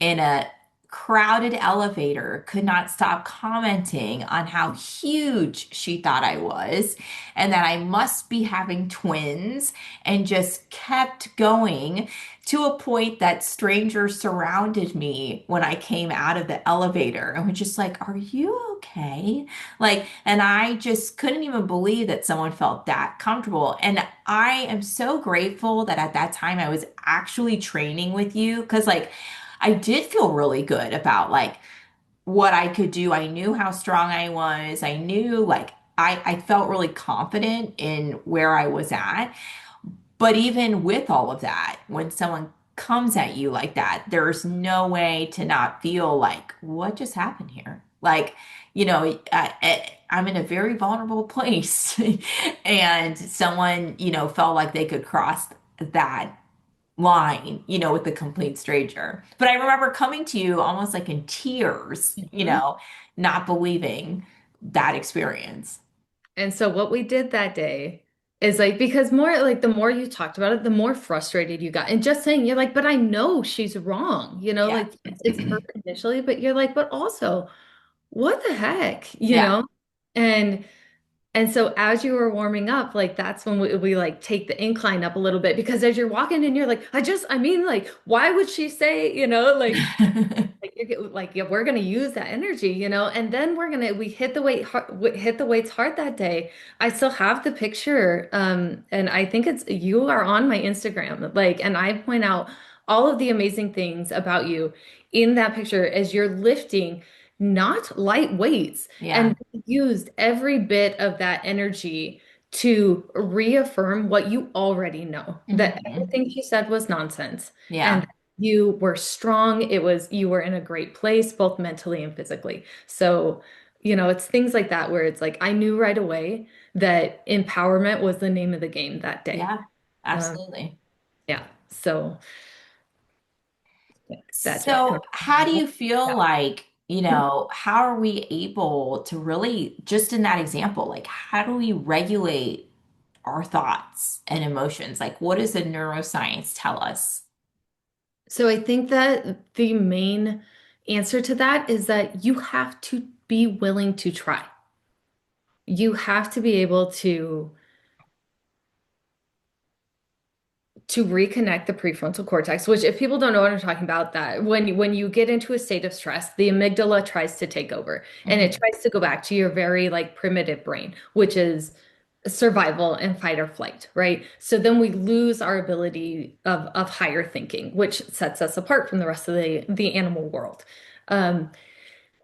Speaker 1: in a crowded elevator could not stop commenting on how huge she thought I was and that I must be having twins, and just kept going to a point that strangers surrounded me when I came out of the elevator and were just like, "Are you okay?" Like, and I just couldn't even believe that someone felt that comfortable. And I am so grateful that at that time I was actually training with you, because like I did feel really good about like what I could do. I knew how strong I was. I knew like I felt really confident in where I was at. But even with all of that, when someone comes at you like that, there's no way to not feel like, what just happened here? Like, I'm in a very vulnerable place. And someone, felt like they could cross that line, with the complete stranger. But I remember coming to you almost like in tears,
Speaker 2: Mhm.
Speaker 1: not believing that experience.
Speaker 2: And so what we did that day is like, because more like the more you talked about it, the more frustrated you got. And just saying, you're like, but I know she's wrong,
Speaker 1: Yeah.
Speaker 2: like it's hurt initially, but you're like, but also, what the heck,
Speaker 1: Yeah.
Speaker 2: And so as you were warming up, like that's when we like take the incline up a little bit, because as you're walking in, you're like, I mean, like, why would she say, like, yeah, we're gonna use that energy, and then we hit the hit the weights hard that day. I still have the picture, and I think you are on my Instagram, like, and I point out all of the amazing things about you in that picture as you're lifting not light weights,
Speaker 1: Yeah.
Speaker 2: and used every bit of that energy to reaffirm what you already know, that
Speaker 1: Hmm.
Speaker 2: everything she said was nonsense.
Speaker 1: Yeah.
Speaker 2: And you were strong. You were in a great place, both mentally and physically. So, it's things like that where it's like, I knew right away that empowerment was the name of the game that day.
Speaker 1: Yeah.
Speaker 2: Um,
Speaker 1: Absolutely.
Speaker 2: yeah. So yeah, that just
Speaker 1: So,
Speaker 2: comes.
Speaker 1: how do you feel
Speaker 2: Yeah.
Speaker 1: like, how are we able to really, just in that example, like, how do we regulate our thoughts and emotions? Like, what does the neuroscience tell us?
Speaker 2: So I think that the main answer to that is that you have to be willing to try. You have to be able to reconnect the prefrontal cortex, which, if people don't know what I'm talking about, that when you get into a state of stress, the amygdala tries to take over, and it
Speaker 1: Hmm.
Speaker 2: tries to go back to your very like primitive brain, which is survival and fight or flight, right? So then we lose our ability of higher thinking, which sets us apart from the rest of the animal world. Um,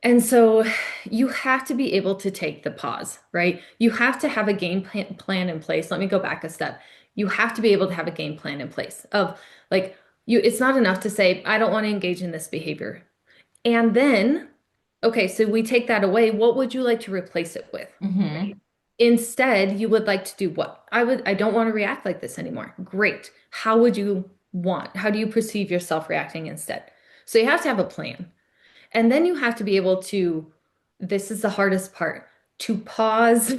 Speaker 2: And so you have to be able to take the pause, right? You have to have a game plan in place. Let me go back a step. You have to be able to have a game plan in place of like it's not enough to say, I don't want to engage in this behavior. And then, okay, so we take that away. What would you like to replace it with?
Speaker 1: Hmm.
Speaker 2: Instead, you would like to do what? I don't want to react like this anymore. Great. How do you perceive yourself reacting instead? So you have to have a plan. And then you have to be able to, this is the hardest part, to pause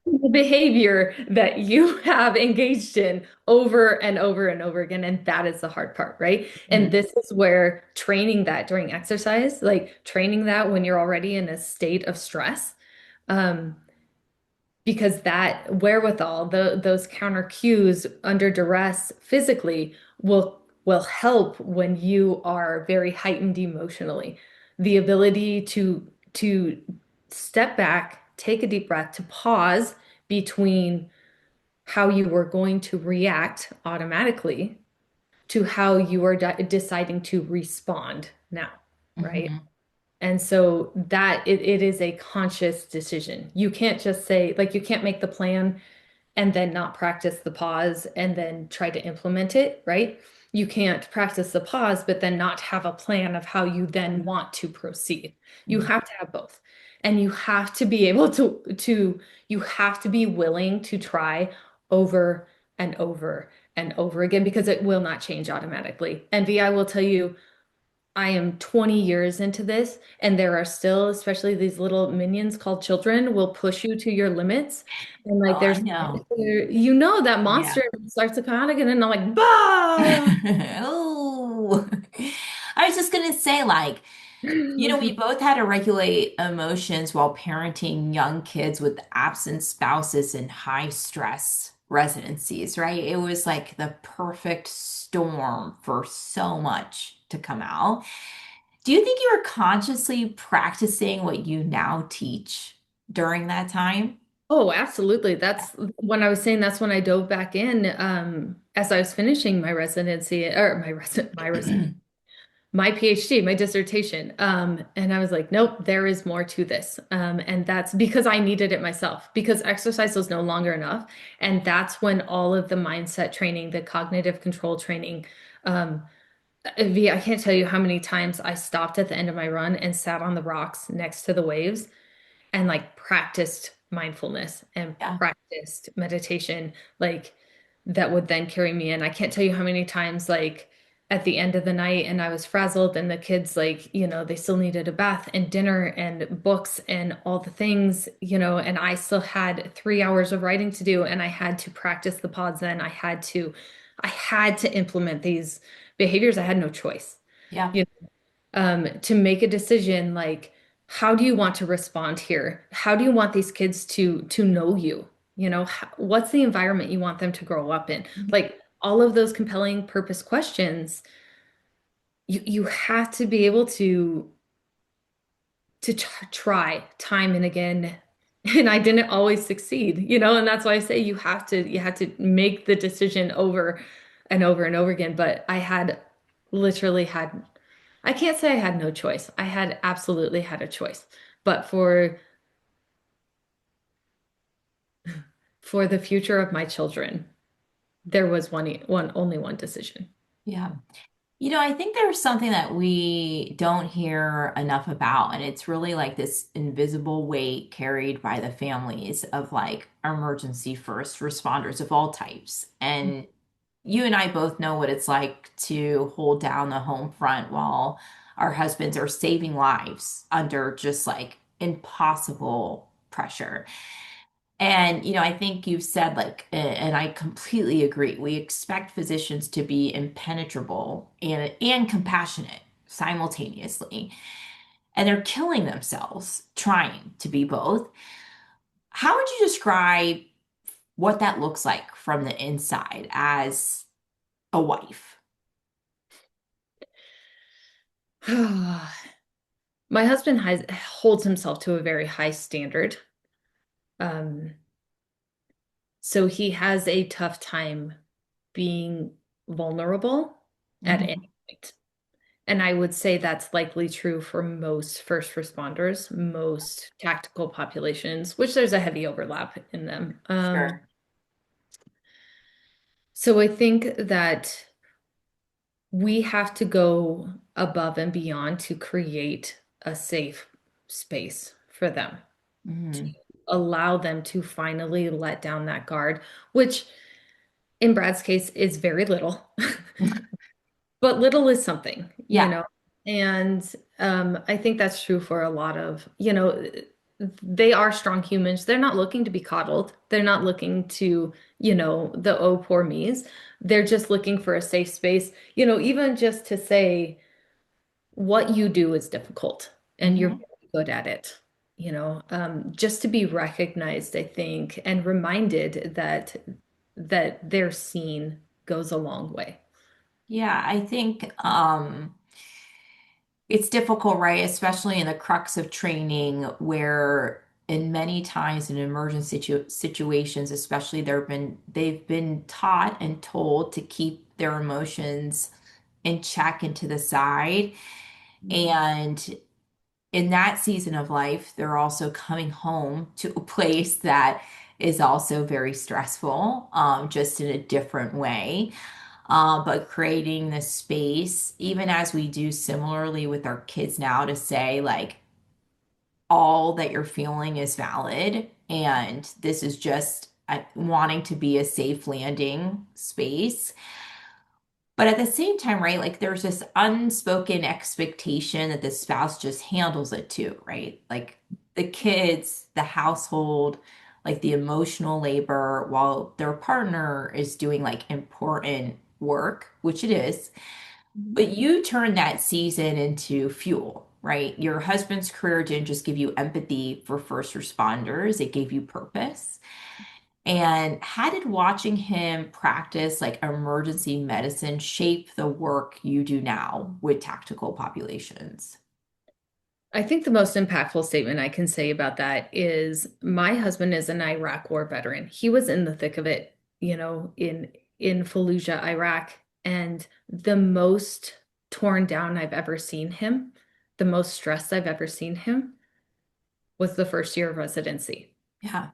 Speaker 2: the behavior that you have engaged in over and over and over again. And that is the hard part, right? And
Speaker 1: Mhm.
Speaker 2: this is where training that during exercise, like training that when you're already in a state of stress, um, because that wherewithal, those counter cues under duress physically will help when you are very heightened emotionally. The ability to step back, take a deep breath, to pause between how you were going to react automatically to how you are deciding to respond now, right?
Speaker 1: Mhm.
Speaker 2: And so it is a conscious decision. You can't just say, like, you can't make the plan and then not practice the pause and then try to implement it, right? You can't practice the pause, but then not have a plan of how you then want to proceed. You
Speaker 1: Mhm.
Speaker 2: have to have both. And you have to be able you have to be willing to try over and over and over again because it will not change automatically. And V, I will tell you, I am 20 years into this, and there are still, especially these little minions called children, will push you to your limits. And like,
Speaker 1: Oh, I know.
Speaker 2: that
Speaker 1: Yeah.
Speaker 2: monster starts to come out again, and I'm like, bah!
Speaker 1: Oh, I was just gonna say, like, we both had to regulate emotions while parenting young kids with absent spouses in high stress residencies, right? It was like the perfect storm for so much to come out. Do you think you were consciously practicing what you now teach during that time?
Speaker 2: Oh, absolutely. That's when I was saying that's when I dove back in as I was finishing my residency or my PhD, my dissertation. And I was like, nope, there is more to this. And that's because I needed it myself, because exercise was no longer enough. And that's when all of the mindset training, the cognitive control training, um, V, I can't tell you how many times I stopped at the end of my run and sat on the rocks next to the waves and like practiced mindfulness and
Speaker 1: Yeah.
Speaker 2: practiced meditation, like that would then carry me in. I can't tell you how many times, like at the end of the night, and I was frazzled, and the kids, like, they still needed a bath and dinner and books and all the things, and I still had 3 hours of writing to do, and I had to practice the pods. Then I had to implement these behaviors. I had no choice.
Speaker 1: Yeah.
Speaker 2: You to make a decision like how do you want to respond here? How do you want these kids to know you? What's the environment you want them to grow up in? Like all of those compelling purpose questions, you have to be able to try time and again. And I didn't always succeed, and that's why I say you have to make the decision over and over and over again. But literally had I can't say I had no choice. I had absolutely had a choice. But for the future of my children, there was only one decision.
Speaker 1: Yeah. I think there's something that we don't hear enough about, and it's really like this invisible weight carried by the families of like emergency first responders of all types. And you and I both know what it's like to hold down the home front while our husbands are saving lives under just like impossible pressure. And, I think you've said like, and I completely agree. We expect physicians to be impenetrable and compassionate simultaneously, and they're killing themselves trying to be both. How would you describe what that looks like from the inside as a wife?
Speaker 2: My husband holds himself to a very high standard. Um, so he has a tough time being vulnerable at any
Speaker 1: Mhm.
Speaker 2: point. And I would say that's likely true for most first responders, most tactical populations, which there's a heavy overlap in them.
Speaker 1: Sure.
Speaker 2: So I think that we have to go above and beyond to create a safe space for them
Speaker 1: Mhm.
Speaker 2: allow them to finally let down that guard, which in Brad's case is very little. But little is something, you
Speaker 1: Yeah.
Speaker 2: know. And I think that's true for a lot of, they are strong humans. They're not looking to be coddled. They're not looking to, the oh, poor me's. They're just looking for a safe space, even just to say what you do is difficult and you're
Speaker 1: Hmm.
Speaker 2: very good at it. Just to be recognized, I think, and reminded that their seen goes a long way.
Speaker 1: Yeah, I think it's difficult, right? Especially in the crux of training where in many times in situations, especially they've been taught and told to keep their emotions in check and to the side. And in that season of life, they're also coming home to a place that is also very stressful, just in a different way. But creating this space, even as we do similarly with our kids now, to say, like, all that you're feeling is valid, and this is just wanting to be a safe landing space. But at the same time, right, like there's this unspoken expectation that the spouse just handles it too, right? Like the kids, the household, like the emotional labor, while their partner is doing like important work, which it is.
Speaker 2: Mhm.
Speaker 1: But you turn that season into fuel, right? Your husband's career didn't just give you empathy for first responders, it gave you purpose. And how did watching him practice like emergency medicine shape the work you do now with tactical populations?
Speaker 2: I think the most impactful statement I can say about that is my husband is an Iraq war veteran. He was in the thick of it, in Fallujah, Iraq, and the most torn down I've ever seen him, the most stressed I've ever seen him was the first year of residency
Speaker 1: Yeah,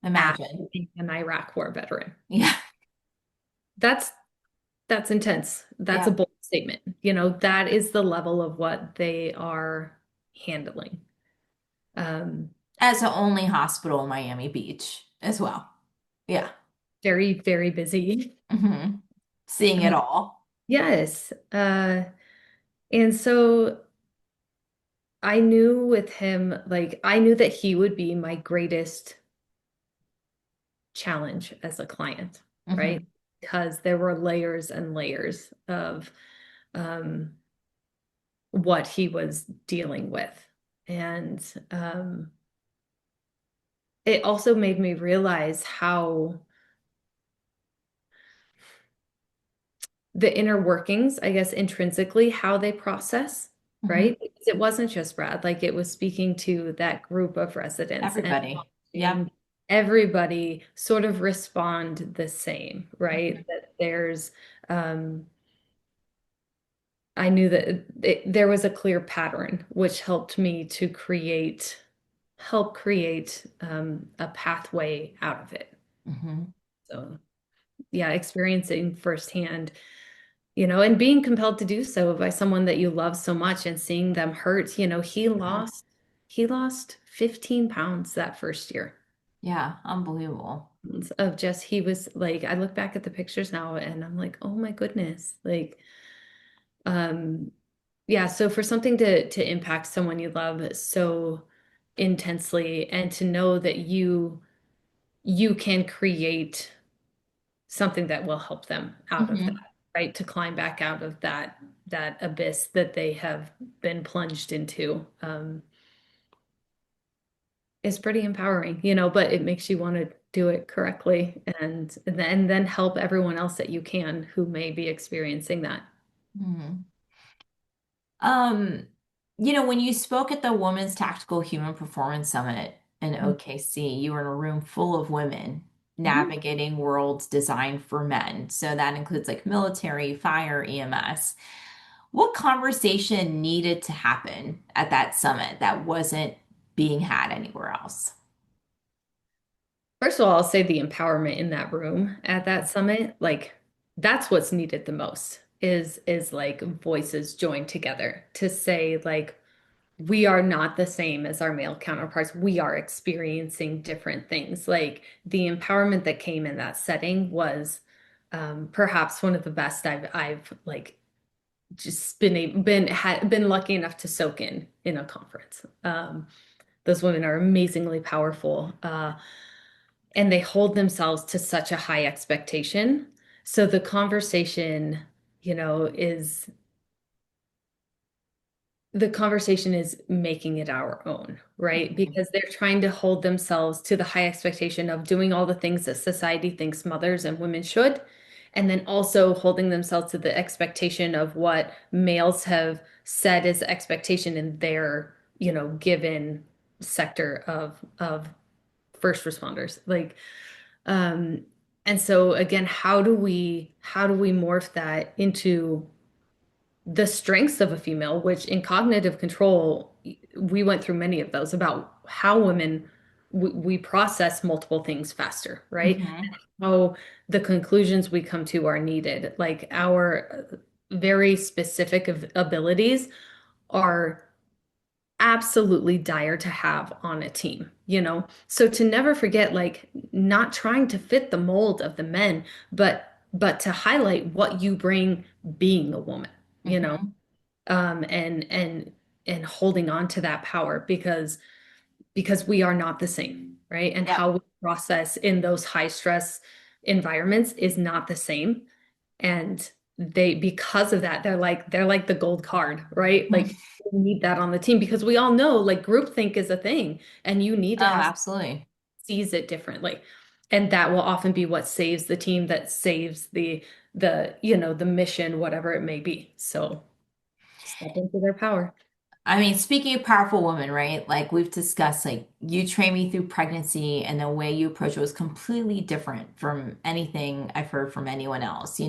Speaker 2: after
Speaker 1: imagine.
Speaker 2: being an Iraq war veteran.
Speaker 1: Yeah,
Speaker 2: That's that's intense. That's a
Speaker 1: yeah.
Speaker 2: bold statement. That is the level of what they are handling. Um,
Speaker 1: As the only hospital in Miami Beach as well. Yeah.
Speaker 2: Very, very busy.
Speaker 1: Hmm. Seeing it all.
Speaker 2: Yes. And so I knew with him, like, I knew that he would be my greatest challenge as a client, right?
Speaker 1: Hmm.
Speaker 2: Because there were layers and layers of um, what he was dealing with. And it also made me realize how the inner workings, I guess, intrinsically, how they process,
Speaker 1: Hmm.
Speaker 2: right? Because it wasn't just Brad, like it was speaking to that group of residents and
Speaker 1: Everybody. Yep.
Speaker 2: watching everybody sort of respond the same, right? That um, I knew that there was a clear pattern, which helped me to help create a pathway out of it.
Speaker 1: Hmm.
Speaker 2: So, yeah, experiencing firsthand and being compelled to do so by someone that you love so much and seeing them hurt,
Speaker 1: Yeah.
Speaker 2: he lost 15 pounds that first year
Speaker 1: Yeah. Unbelievable.
Speaker 2: of just he was like I look back at the pictures now and I'm like, "Oh my goodness." Like um yeah, so for something to impact someone you love so intensely and to know that you can create something that will help them out of that,
Speaker 1: Hmm.
Speaker 2: right? To climb back out of that abyss that they have been plunged into, is pretty empowering, but it makes you want to do it correctly and then help everyone else that you can who may be experiencing that.
Speaker 1: Hmm. Um, when you spoke at the Women's Tactical Human Performance Summit in OKC, you were in a room full of women
Speaker 2: Mhm.
Speaker 1: navigating worlds designed for men. So that includes like military, fire, EMS. What conversation needed to happen at that summit that wasn't being had anywhere else?
Speaker 2: First of all, I'll say the empowerment in that room at that summit, like that's what's needed the most is like voices joined together to say like we are not the same as our male counterparts. We are experiencing different things. Like the empowerment that came in that setting was perhaps one of the best I've like just been lucky enough to soak in a conference. Those women are amazingly powerful, and they hold themselves to such a high expectation. So the conversation, you know, is the conversation is making it our own, right?
Speaker 1: Mhm.
Speaker 2: Because they're trying to hold themselves to the high expectation of doing all the things that society thinks mothers and women should, and then also holding themselves to the expectation of what males have said is expectation in their, you know, given sector of first responders. Like, um, and so again, how do we morph that into the strengths of a female, which in cognitive control, we went through many of those about how women we process multiple things faster, right?
Speaker 1: Mhm.
Speaker 2: How the conclusions we come to are needed. Like our very specific abilities are absolutely dire to have on a team, you know? So to never forget, like not trying to fit the mold of the men, but to highlight what you bring being a woman, you know?
Speaker 1: Mhm.
Speaker 2: um, and and and holding on to that power because we are not the same, right? And
Speaker 1: Yep.
Speaker 2: how we process in those high stress environments is not the same. And they because of that, they're like the gold card, right? Like we need that on the team because we all know like groupthink is a thing and you need to
Speaker 1: Oh,
Speaker 2: have
Speaker 1: absolutely.
Speaker 2: sees it differently. And that will often be what saves the team, that saves the mission, whatever it may be. So step into their power.
Speaker 1: I mean, speaking of powerful women, right? Like we've discussed, like you trained me through pregnancy and the way you approach it was completely different from anything I've heard from anyone else.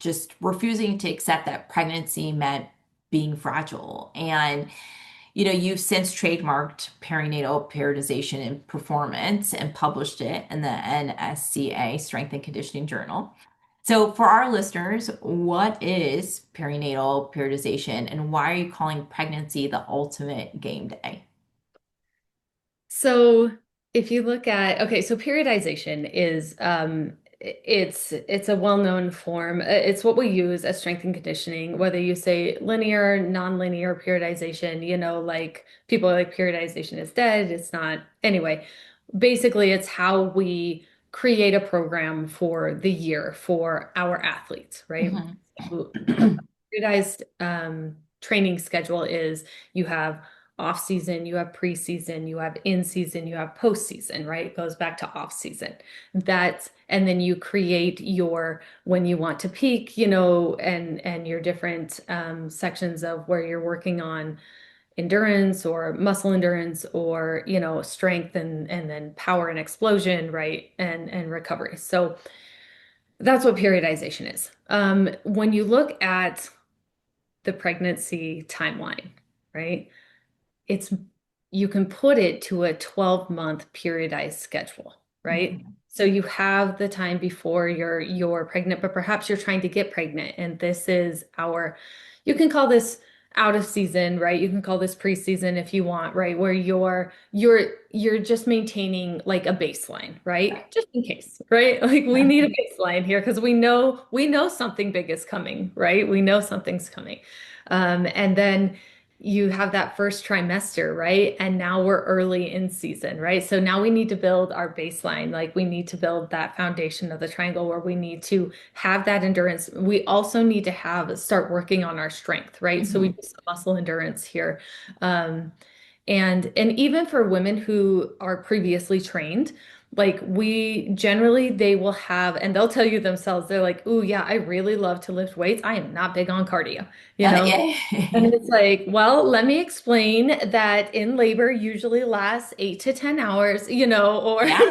Speaker 1: Just refusing to accept that pregnancy meant being fragile. And you've since trademarked perinatal periodization and performance and published it in the NSCA Strength and Conditioning Journal. So, for our listeners, what is perinatal periodization and why are you calling pregnancy the ultimate game day?
Speaker 2: So if you look at, okay, so periodization is it's a well-known form. It's what we use as strength and conditioning, whether you say linear, non-linear periodization, like people are like periodization is dead, it's not. Anyway, basically it's how we create a program for the year for our athletes, right?
Speaker 1: Mhm.
Speaker 2: So periodized training schedule is you have off season, you have preseason, you have in season, you have postseason, right? It goes back to off season. And then you create your when you want to peak, and your different sections of where you're working on endurance or muscle endurance or strength and then power and explosion, right? And recovery. So that's what periodization is. When you look at the pregnancy timeline, right? It's you can put it to a 12-month periodized schedule, right?
Speaker 1: Mhm.
Speaker 2: So you have the time before you're pregnant, but perhaps you're trying to get pregnant, and this is you can call this out of season, right? You can call this preseason if you want, right? Where you're just maintaining like a baseline,
Speaker 1: Right.
Speaker 2: right? Just in case, right? Like we need a baseline here because we know something big is coming, right? We know something's coming. And then you have that first trimester, right? And now we're early in season, right? So now we need to build our baseline. Like we need to build that foundation of the triangle where we need to have that endurance. We also need to start working on our strength, right? So we
Speaker 1: Mhm.
Speaker 2: do some muscle endurance here. And even for women who are previously trained, like we generally they will have, and they'll tell you themselves, they're like, "Ooh, yeah, I really love to lift weights. I am not big on cardio, you know?"
Speaker 1: Yeah.
Speaker 2: And it's like, well, let me explain that in labor usually lasts 8 to 10 hours, or
Speaker 1: Yeah.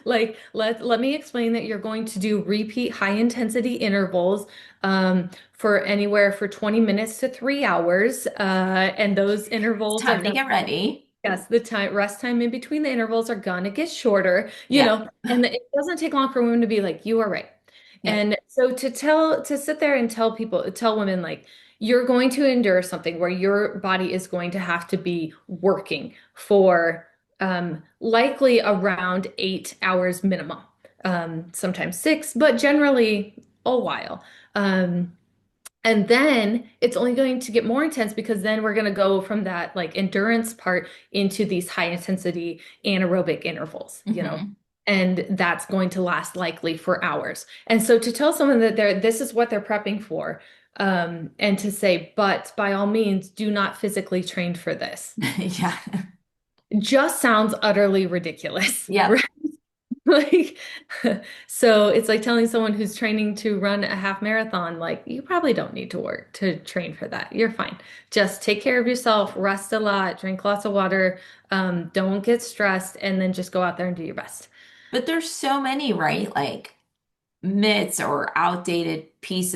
Speaker 2: like let me explain that you're going to do repeat high intensity intervals for anywhere for 20 minutes to 3 hours. And those
Speaker 1: It's
Speaker 2: intervals are
Speaker 1: time to
Speaker 2: going
Speaker 1: get ready.
Speaker 2: yes, the rest time in between the intervals are gonna get shorter,
Speaker 1: Yeah.
Speaker 2: and it doesn't take long for women to be like, you are right.
Speaker 1: Yep.
Speaker 2: And so to sit there and tell women like, you're going to endure something where your body is going to have to be working for likely around 8 hours minimum, sometimes six, but generally a while. Um, and then it's only going to get more intense because then we're going to go from that like endurance part into these high intensity anaerobic intervals,
Speaker 1: Hmm.
Speaker 2: and that's going to last likely for hours. And so to tell someone that this is what they're prepping for, and to say, but by all means, do not physically train for this,
Speaker 1: Yeah.
Speaker 2: just sounds utterly ridiculous,
Speaker 1: Yep.
Speaker 2: right? Like, so it's like telling someone who's training to run a half marathon, like, you probably don't need to work to train for that. You're fine. Just take care of yourself, rest a lot, drink lots of water, don't get stressed, and then just go out there and do your best.
Speaker 1: But there's so many, right? Like myths or outdated pieces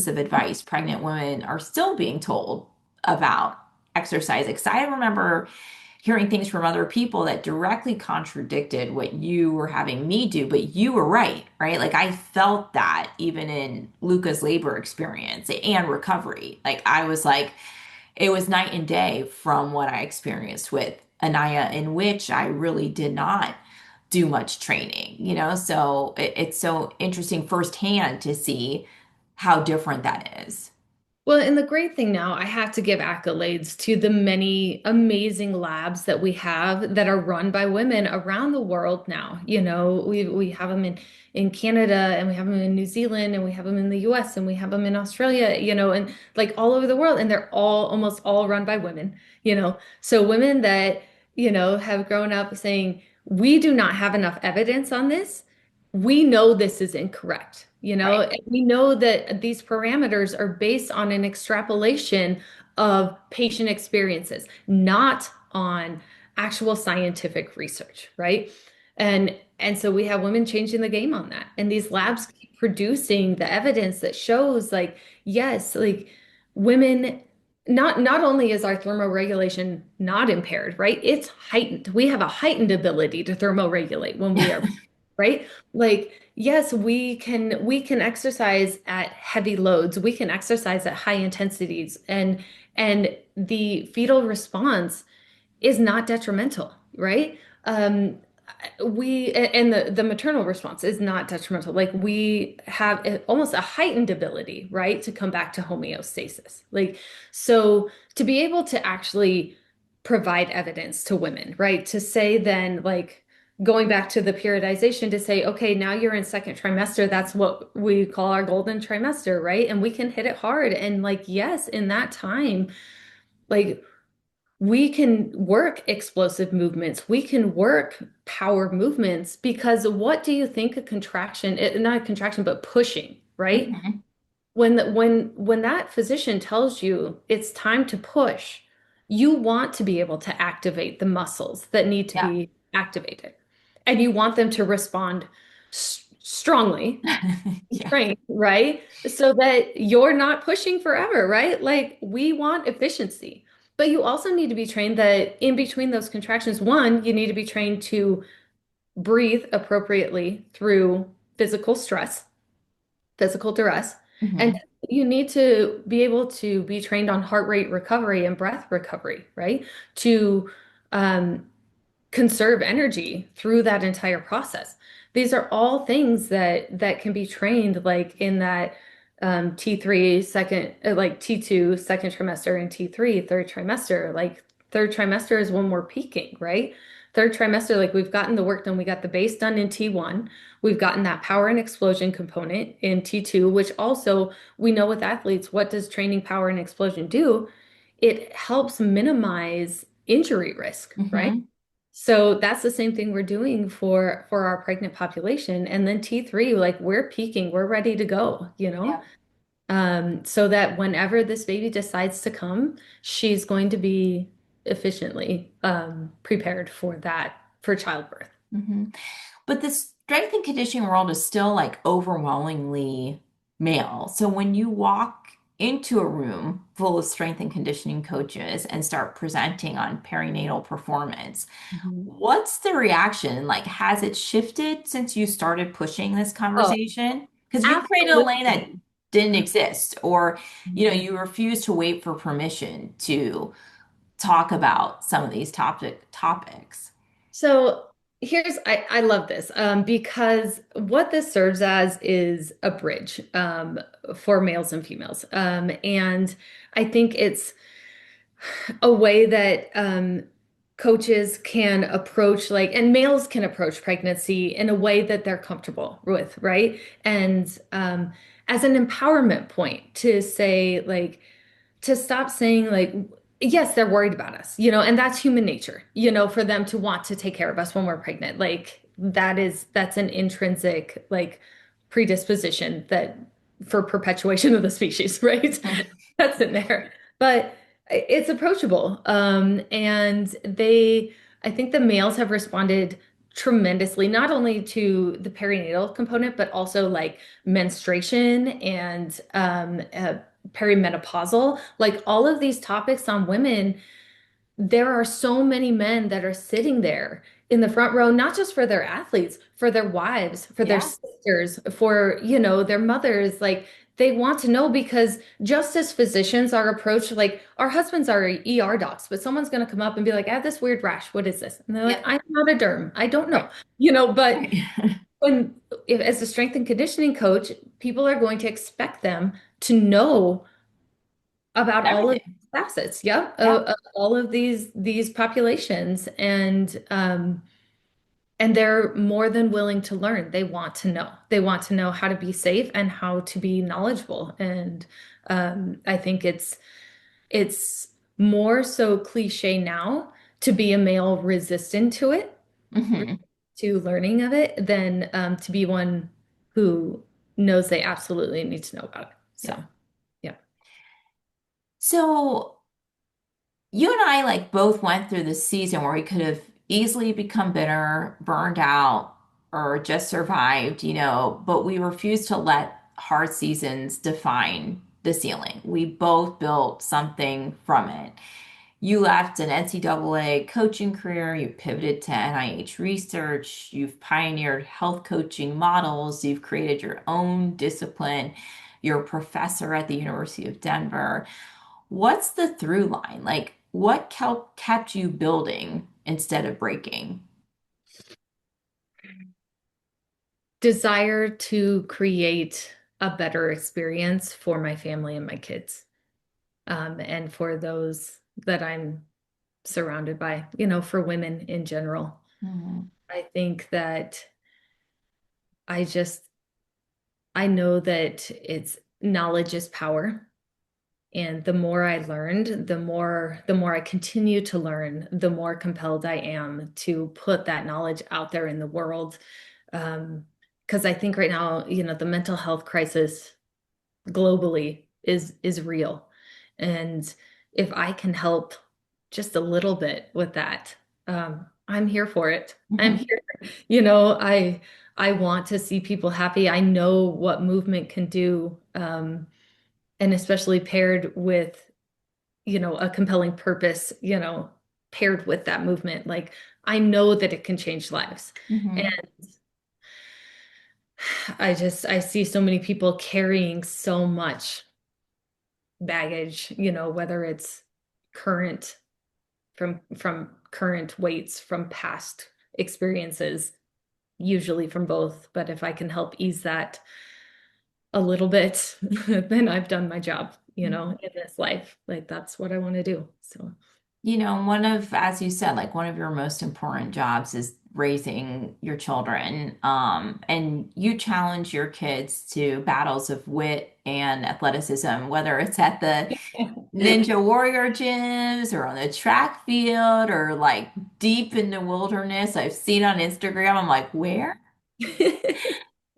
Speaker 1: of advice pregnant women are still being told about exercise. Because I remember hearing things from other people that directly contradicted what you were having me do, but you were right, right? Like I felt that even in Luca's labor experience and recovery. Like I was like, it was night and day from what I experienced with Anaya, in which I really did not do much training, So it's so interesting firsthand to see how different that is.
Speaker 2: Well, and the great thing now, I have to give accolades to the many amazing labs that we have that are run by women around the world now. We have them in Canada, and we have them in New Zealand, and we have them in the US, and we have them in Australia, and like all over the world, and they're all almost all run by women. So women that, have grown up saying, we do not have enough evidence on this. We know this is incorrect.
Speaker 1: Right.
Speaker 2: And we know that these parameters are based on an extrapolation of patient experiences, not on actual scientific research, right? And so we have women changing the game on that. And these labs keep producing the evidence that shows like, yes, like women, not only is our thermoregulation not impaired, right? It's heightened. We have a heightened ability to thermoregulate when we are, right? Like, yes, we can exercise at heavy loads. We can exercise at high intensities, and the fetal response is not detrimental, right? We and the maternal response is not detrimental. Like we have almost a heightened ability, right, to come back to homeostasis. Like so to be able to actually provide evidence to women, right? To say then like going back to the periodization to say, okay, now you're in second trimester, that's what we call our golden trimester, right? And we can hit it hard. And like, yes, in that time, like we can work explosive movements. We can work power movements because what do you think a contraction, not a contraction, but pushing, right?
Speaker 1: Mhm.
Speaker 2: When that physician tells you it's time to push, you want to be able to activate the muscles that need to
Speaker 1: Yeah.
Speaker 2: be activated. And you want them to respond strongly,
Speaker 1: Yeah.
Speaker 2: trained, right? So that you're not pushing forever, right? Like we want efficiency. But you also need to be trained that in between those contractions, one, you need to be trained to breathe appropriately through physical stress, physical duress, and
Speaker 1: Hmm.
Speaker 2: you need to be able to be trained on heart rate recovery and breath recovery, right? To um, conserve energy through that entire process. These are all things that can be trained like in that T3 second, like T2 second trimester and T3 third trimester. Like third trimester is when we're peaking, right? Third trimester, like we've gotten the work done. We got the base done in T1. We've gotten that power and explosion component in T2, which also we know with athletes, what does training power and explosion do? It helps minimize injury risk, right?
Speaker 1: Hmm.
Speaker 2: So that's the same thing we're doing for our pregnant population. And then T3, like we're peaking, we're ready to go.
Speaker 1: Yeah.
Speaker 2: So that whenever this baby decides to come, she's going to be efficiently prepared for that, for childbirth.
Speaker 1: Hmm. But the strength and conditioning world is still like overwhelmingly male. So when you walk into a room full of strength and conditioning coaches and start presenting on perinatal performance,
Speaker 2: Mhm.
Speaker 1: what's the reaction? Like, has it shifted since you started pushing this
Speaker 2: Oh,
Speaker 1: conversation? Because you created a lane that
Speaker 2: absolutely.
Speaker 1: didn't exist, or you refuse to wait for permission to talk about some of these topics.
Speaker 2: So I love this because what this serves as is a bridge for males and females. And I think it's a way that coaches can approach, like, and males can approach pregnancy in a way that they're comfortable with, right? And as an empowerment point to say, like, to stop saying, like, yes, they're worried about us, and that's human nature, for them to want to take care of us when we're pregnant. Like, that's an intrinsic, like, predisposition that for perpetuation of the species, right? That's in there. But it's approachable. And I think the males have responded tremendously, not only to the perinatal component, but also like menstruation and perimenopausal, like all of these topics on women. There are so many men that are sitting there in the front row, not just for their athletes, for their wives, for their
Speaker 1: Yeah.
Speaker 2: sisters, for, their mothers. Like, they want to know because just as physicians are approached, like, our husbands are ER docs, but someone's going to come up and be like, I have this weird rash. What is this? And they're like,
Speaker 1: Yep.
Speaker 2: I'm not a derm. I don't
Speaker 1: Right.
Speaker 2: know, but
Speaker 1: Right.
Speaker 2: when, as a strength and conditioning coach, people are going to expect them to know about all of
Speaker 1: Everything.
Speaker 2: these facets, yeah,
Speaker 1: Yeah.
Speaker 2: all of these populations, and they're more than willing to learn. They want to know. They want to know how to be safe and how to be knowledgeable. And I think it's more so cliche now to be a male resistant to it,
Speaker 1: Hmm.
Speaker 2: to learning of it, than to be one who knows they absolutely need to know about it.
Speaker 1: Yeah.
Speaker 2: So, yeah.
Speaker 1: So you and I like both went through this season where we could have easily become bitter, burned out, or just survived, but we refused to let hard seasons define the ceiling. We both built something from it. You left an NCAA coaching career, you pivoted to NIH research, you've pioneered health coaching models, you've created your own discipline, you're a professor at the University of Denver. What's the through line? Like, what kept you building instead of breaking?
Speaker 2: Desire to create a better experience for my family and my kids, and for those that I'm surrounded by, for women in general.
Speaker 1: Mhm.
Speaker 2: I think that I just, I know that it's knowledge is power. And the more I learned, the more I continue to learn, the more compelled I am to put that knowledge out there in the world. Because I think right now, the mental health crisis globally is real. And if I can help just a little bit with that, I'm here for it. I'm
Speaker 1: Mhm.
Speaker 2: here. I want to see people happy. I know what movement can do, and especially paired with, a compelling purpose, paired with that movement. Like, I know that it can change lives. And
Speaker 1: Mhm.
Speaker 2: I see so many people carrying so much baggage, whether it's current from current weights, from past experiences, usually from both. But if I can help ease that a little bit, then I've done my job, in this life. Like, that's what I want to do. So,
Speaker 1: As you said, like one of your most important jobs is raising your children. And you challenge your kids to battles of wit and athleticism, whether it's at the Ninja Warrior gyms or on the track field or like deep in the wilderness. I've seen on Instagram, I'm like, where?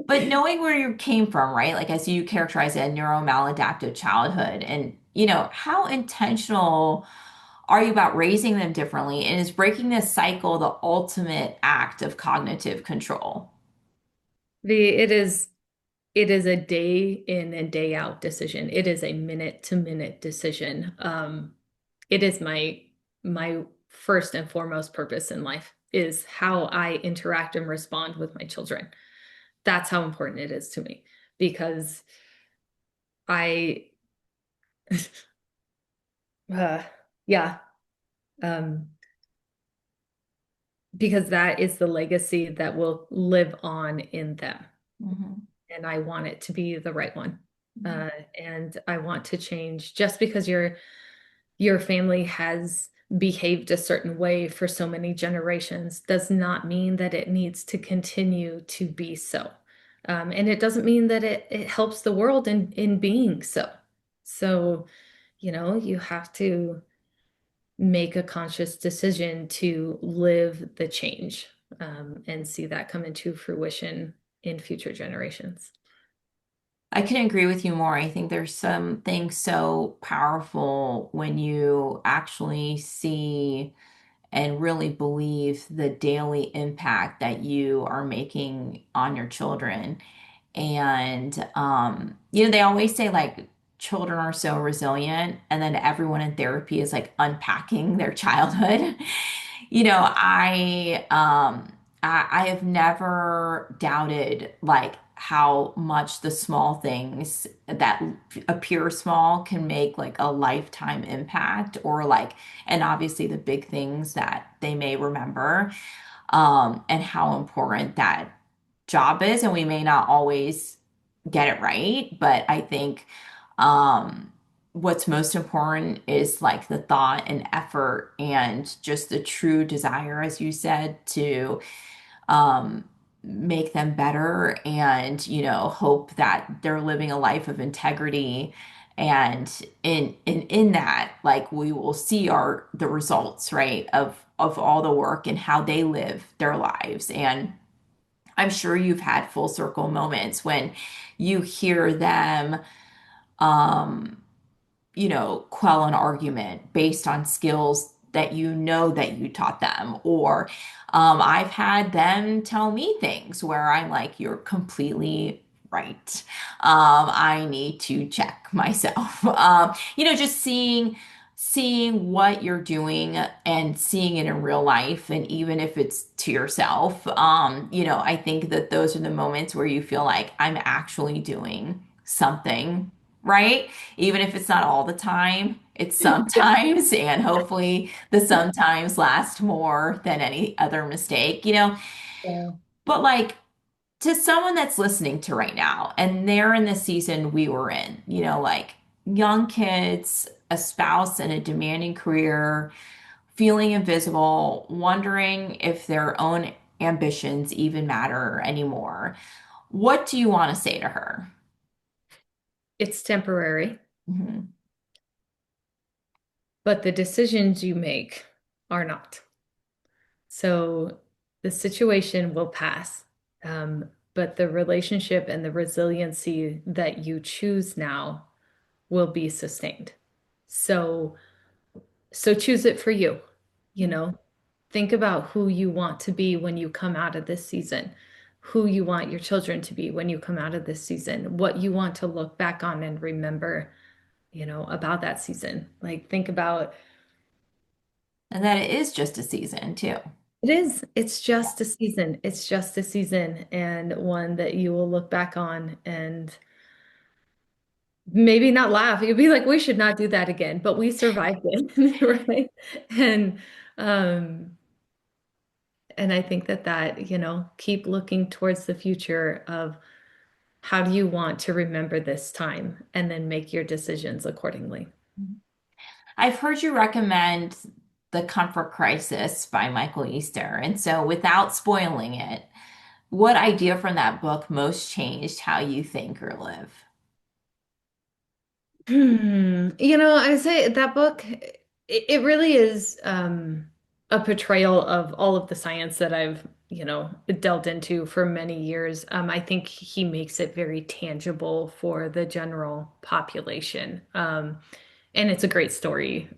Speaker 1: But knowing where you came from, right? Like as you characterize it, a neuromaladaptive childhood, and how intentional are you about raising them differently? And is breaking this cycle the ultimate act of cognitive control?
Speaker 2: it is a day in and day out decision. It is a minute to minute decision. It is my first and foremost purpose in life is how I interact and respond with my children. That's how important it is to me because I, uh, yeah, um, because that is the legacy that will live on in them.
Speaker 1: Mhm.
Speaker 2: And I want it to be the right one.
Speaker 1: Mhm.
Speaker 2: Uh, and I want to change just because your family has behaved a certain way for so many generations does not mean that it needs to continue to be so. And it doesn't mean that it helps the world in being so. So, you have to make a conscious decision to live the change, and see that come into fruition in future generations.
Speaker 1: I can agree with you more. I think there's something so powerful when you actually see and really believe the daily impact that you are making on your children. And, they always say like children are so resilient, and then everyone in therapy is like unpacking their childhood. I have never doubted like how much the small things that appear small can make like a lifetime impact, or like, and obviously the big things that they may remember, and how important that job is. And we may not always get it right, but I think what's most important is like the thought and effort and just the true desire, as you said, to um, make them better, and hope that they're living a life of integrity. And in that, like, we will see our the results, right, of all the work and how they live their lives. And I'm sure you've had full circle moments when you hear them, um, quell an argument based on skills that that you taught them. Or I've had them tell me things where I'm like, you're completely right. I need to check myself. Just seeing what you're doing and seeing it in real life, and even if it's to yourself, I think that those are the moments where you feel like I'm actually doing something right, even if it's not all the time, it's sometimes, and hopefully the sometimes last more than any other mistake.
Speaker 2: Yeah.
Speaker 1: But like, to someone that's listening to right now, and they're in the season we were in, like young kids, a spouse in a demanding career, feeling invisible, wondering if their own ambitions even matter anymore. What do you want to say to her?
Speaker 2: It's temporary,
Speaker 1: Mhm.
Speaker 2: but the decisions you make are not. So the situation will pass, but the relationship and the resiliency that you choose now will be sustained. So, so choose it for you, you know. Think about who you want to be when you come out of this season, who you want your children to be when you come out of this season, what you want to look back on and remember, about that season. Like think about
Speaker 1: And that it is just a season too.
Speaker 2: it is. It's just a season. It's just a season and one that you will look back on and maybe not laugh. You'll be like, we should not do that again, but we survived it, right? And um and I think that, keep looking towards the future of how do you want to remember this time and then make your decisions accordingly.
Speaker 1: I've heard you recommend The Comfort Crisis by Michael Easter. And so, without spoiling it, what idea from that book most changed how you think or live?
Speaker 2: I say that book, it really is a portrayal of all of the science that I've, delved into for many years. I think he makes it very tangible for the general population. And it's a great story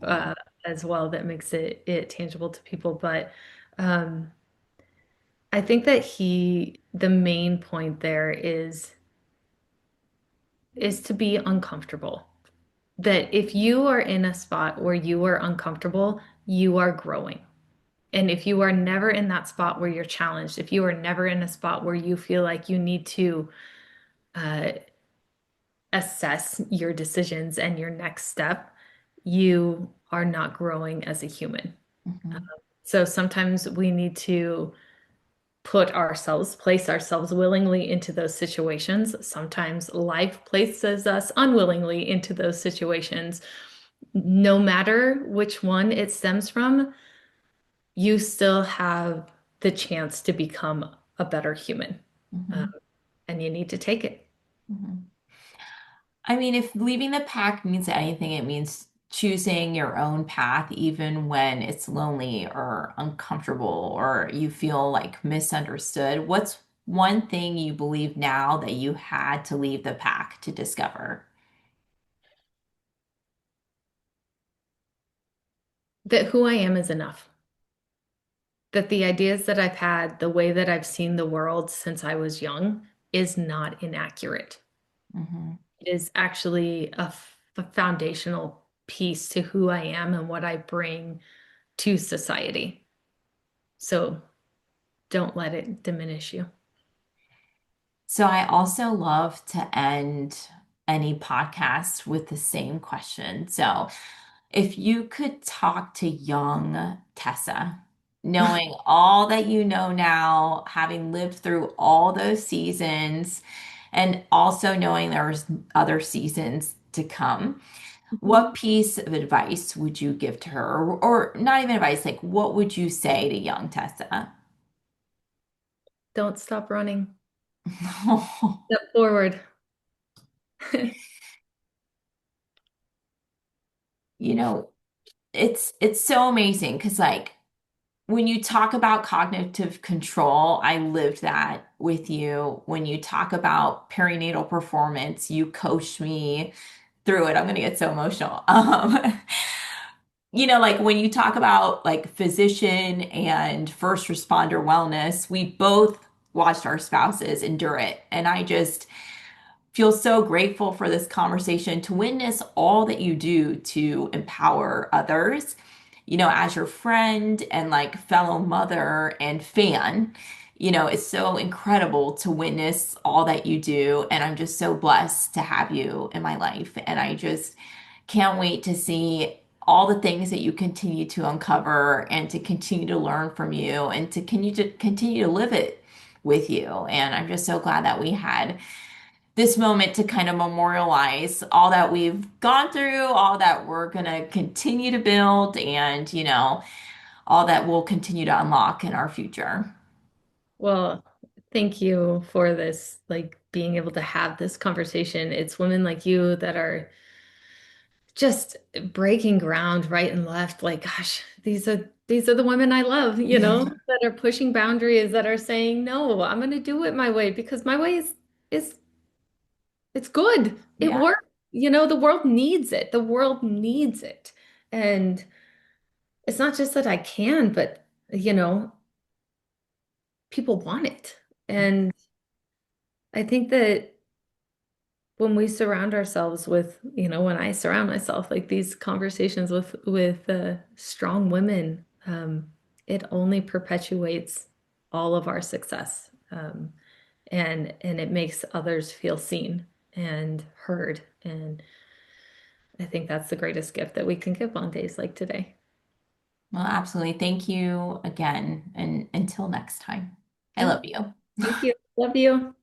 Speaker 2: as well that makes it tangible to people. But um, I think that the main point there is to be uncomfortable. That if you are in a spot where you are uncomfortable, you are growing. And if you are never in that spot where you're challenged, if you are never in a spot where you feel like you need to uh, assess your decisions and your next step, you are not growing as a human.
Speaker 1: Mhm.
Speaker 2: So sometimes we need to place ourselves willingly into those situations. Sometimes life places us unwillingly into those situations. No matter which one it stems from, you still have the chance to become a better human. Um,
Speaker 1: Mhm.
Speaker 2: and you need to take it.
Speaker 1: Mhm. I mean, if leaving the pack means anything, it means choosing your own path, even when it's lonely or uncomfortable or you feel like misunderstood. What's one thing you believe now that you had to leave the pack to discover?
Speaker 2: That who I am is enough. That the ideas that I've had, the way that I've seen the world since I was young, is not inaccurate.
Speaker 1: Hmm.
Speaker 2: It is actually a foundational piece to who I am and what I bring to society. So don't let it diminish you.
Speaker 1: So I also love to end any podcast with the same question. So if you could talk to young Tessa, knowing all that you know now, having lived through all those seasons, and also knowing there's other seasons to come, what
Speaker 2: Mhm.
Speaker 1: piece of advice would you give to her? Or not even advice, like what would you say to young Tessa?
Speaker 2: Don't stop running. Step forward.
Speaker 1: You know, it's so amazing because like when you talk about cognitive control, I lived that with you. When you talk about perinatal performance, you coached me through it. I'm gonna get so emotional. Like when you talk about like physician and first responder wellness, we both watched our spouses endure it. And I just feel so grateful for this conversation to witness all that you do to empower others, as your friend and like fellow mother and fan. It's so incredible to witness all that you do. And I'm just so blessed to have you in my life. And I just can't wait to see all the things that you continue to uncover and to continue to learn from you and to continue to live it with you. And I'm just so glad that we had this moment to kind of memorialize all that we've gone through, all that we're going to continue to build, and, all that we'll continue to unlock in our future.
Speaker 2: Well, thank you for this, like being able to have this conversation. It's women like you that are just breaking ground right and left. Like, gosh, these are the women I love, that are pushing boundaries, that are saying, no, I'm gonna do it my way because my way is it's good. It
Speaker 1: Yeah,
Speaker 2: works. The world needs it. The world needs it. And it's not just that I can, but people want it. And I think that when we surround ourselves with, when I surround myself like these conversations with strong women, it only perpetuates all of our success, and it makes others feel seen and heard. And I think that's the greatest gift that we can give on days like today.
Speaker 1: well, absolutely. Thank you again. And until next time, I
Speaker 2: Yeah,
Speaker 1: love you.
Speaker 2: thank you. Love you.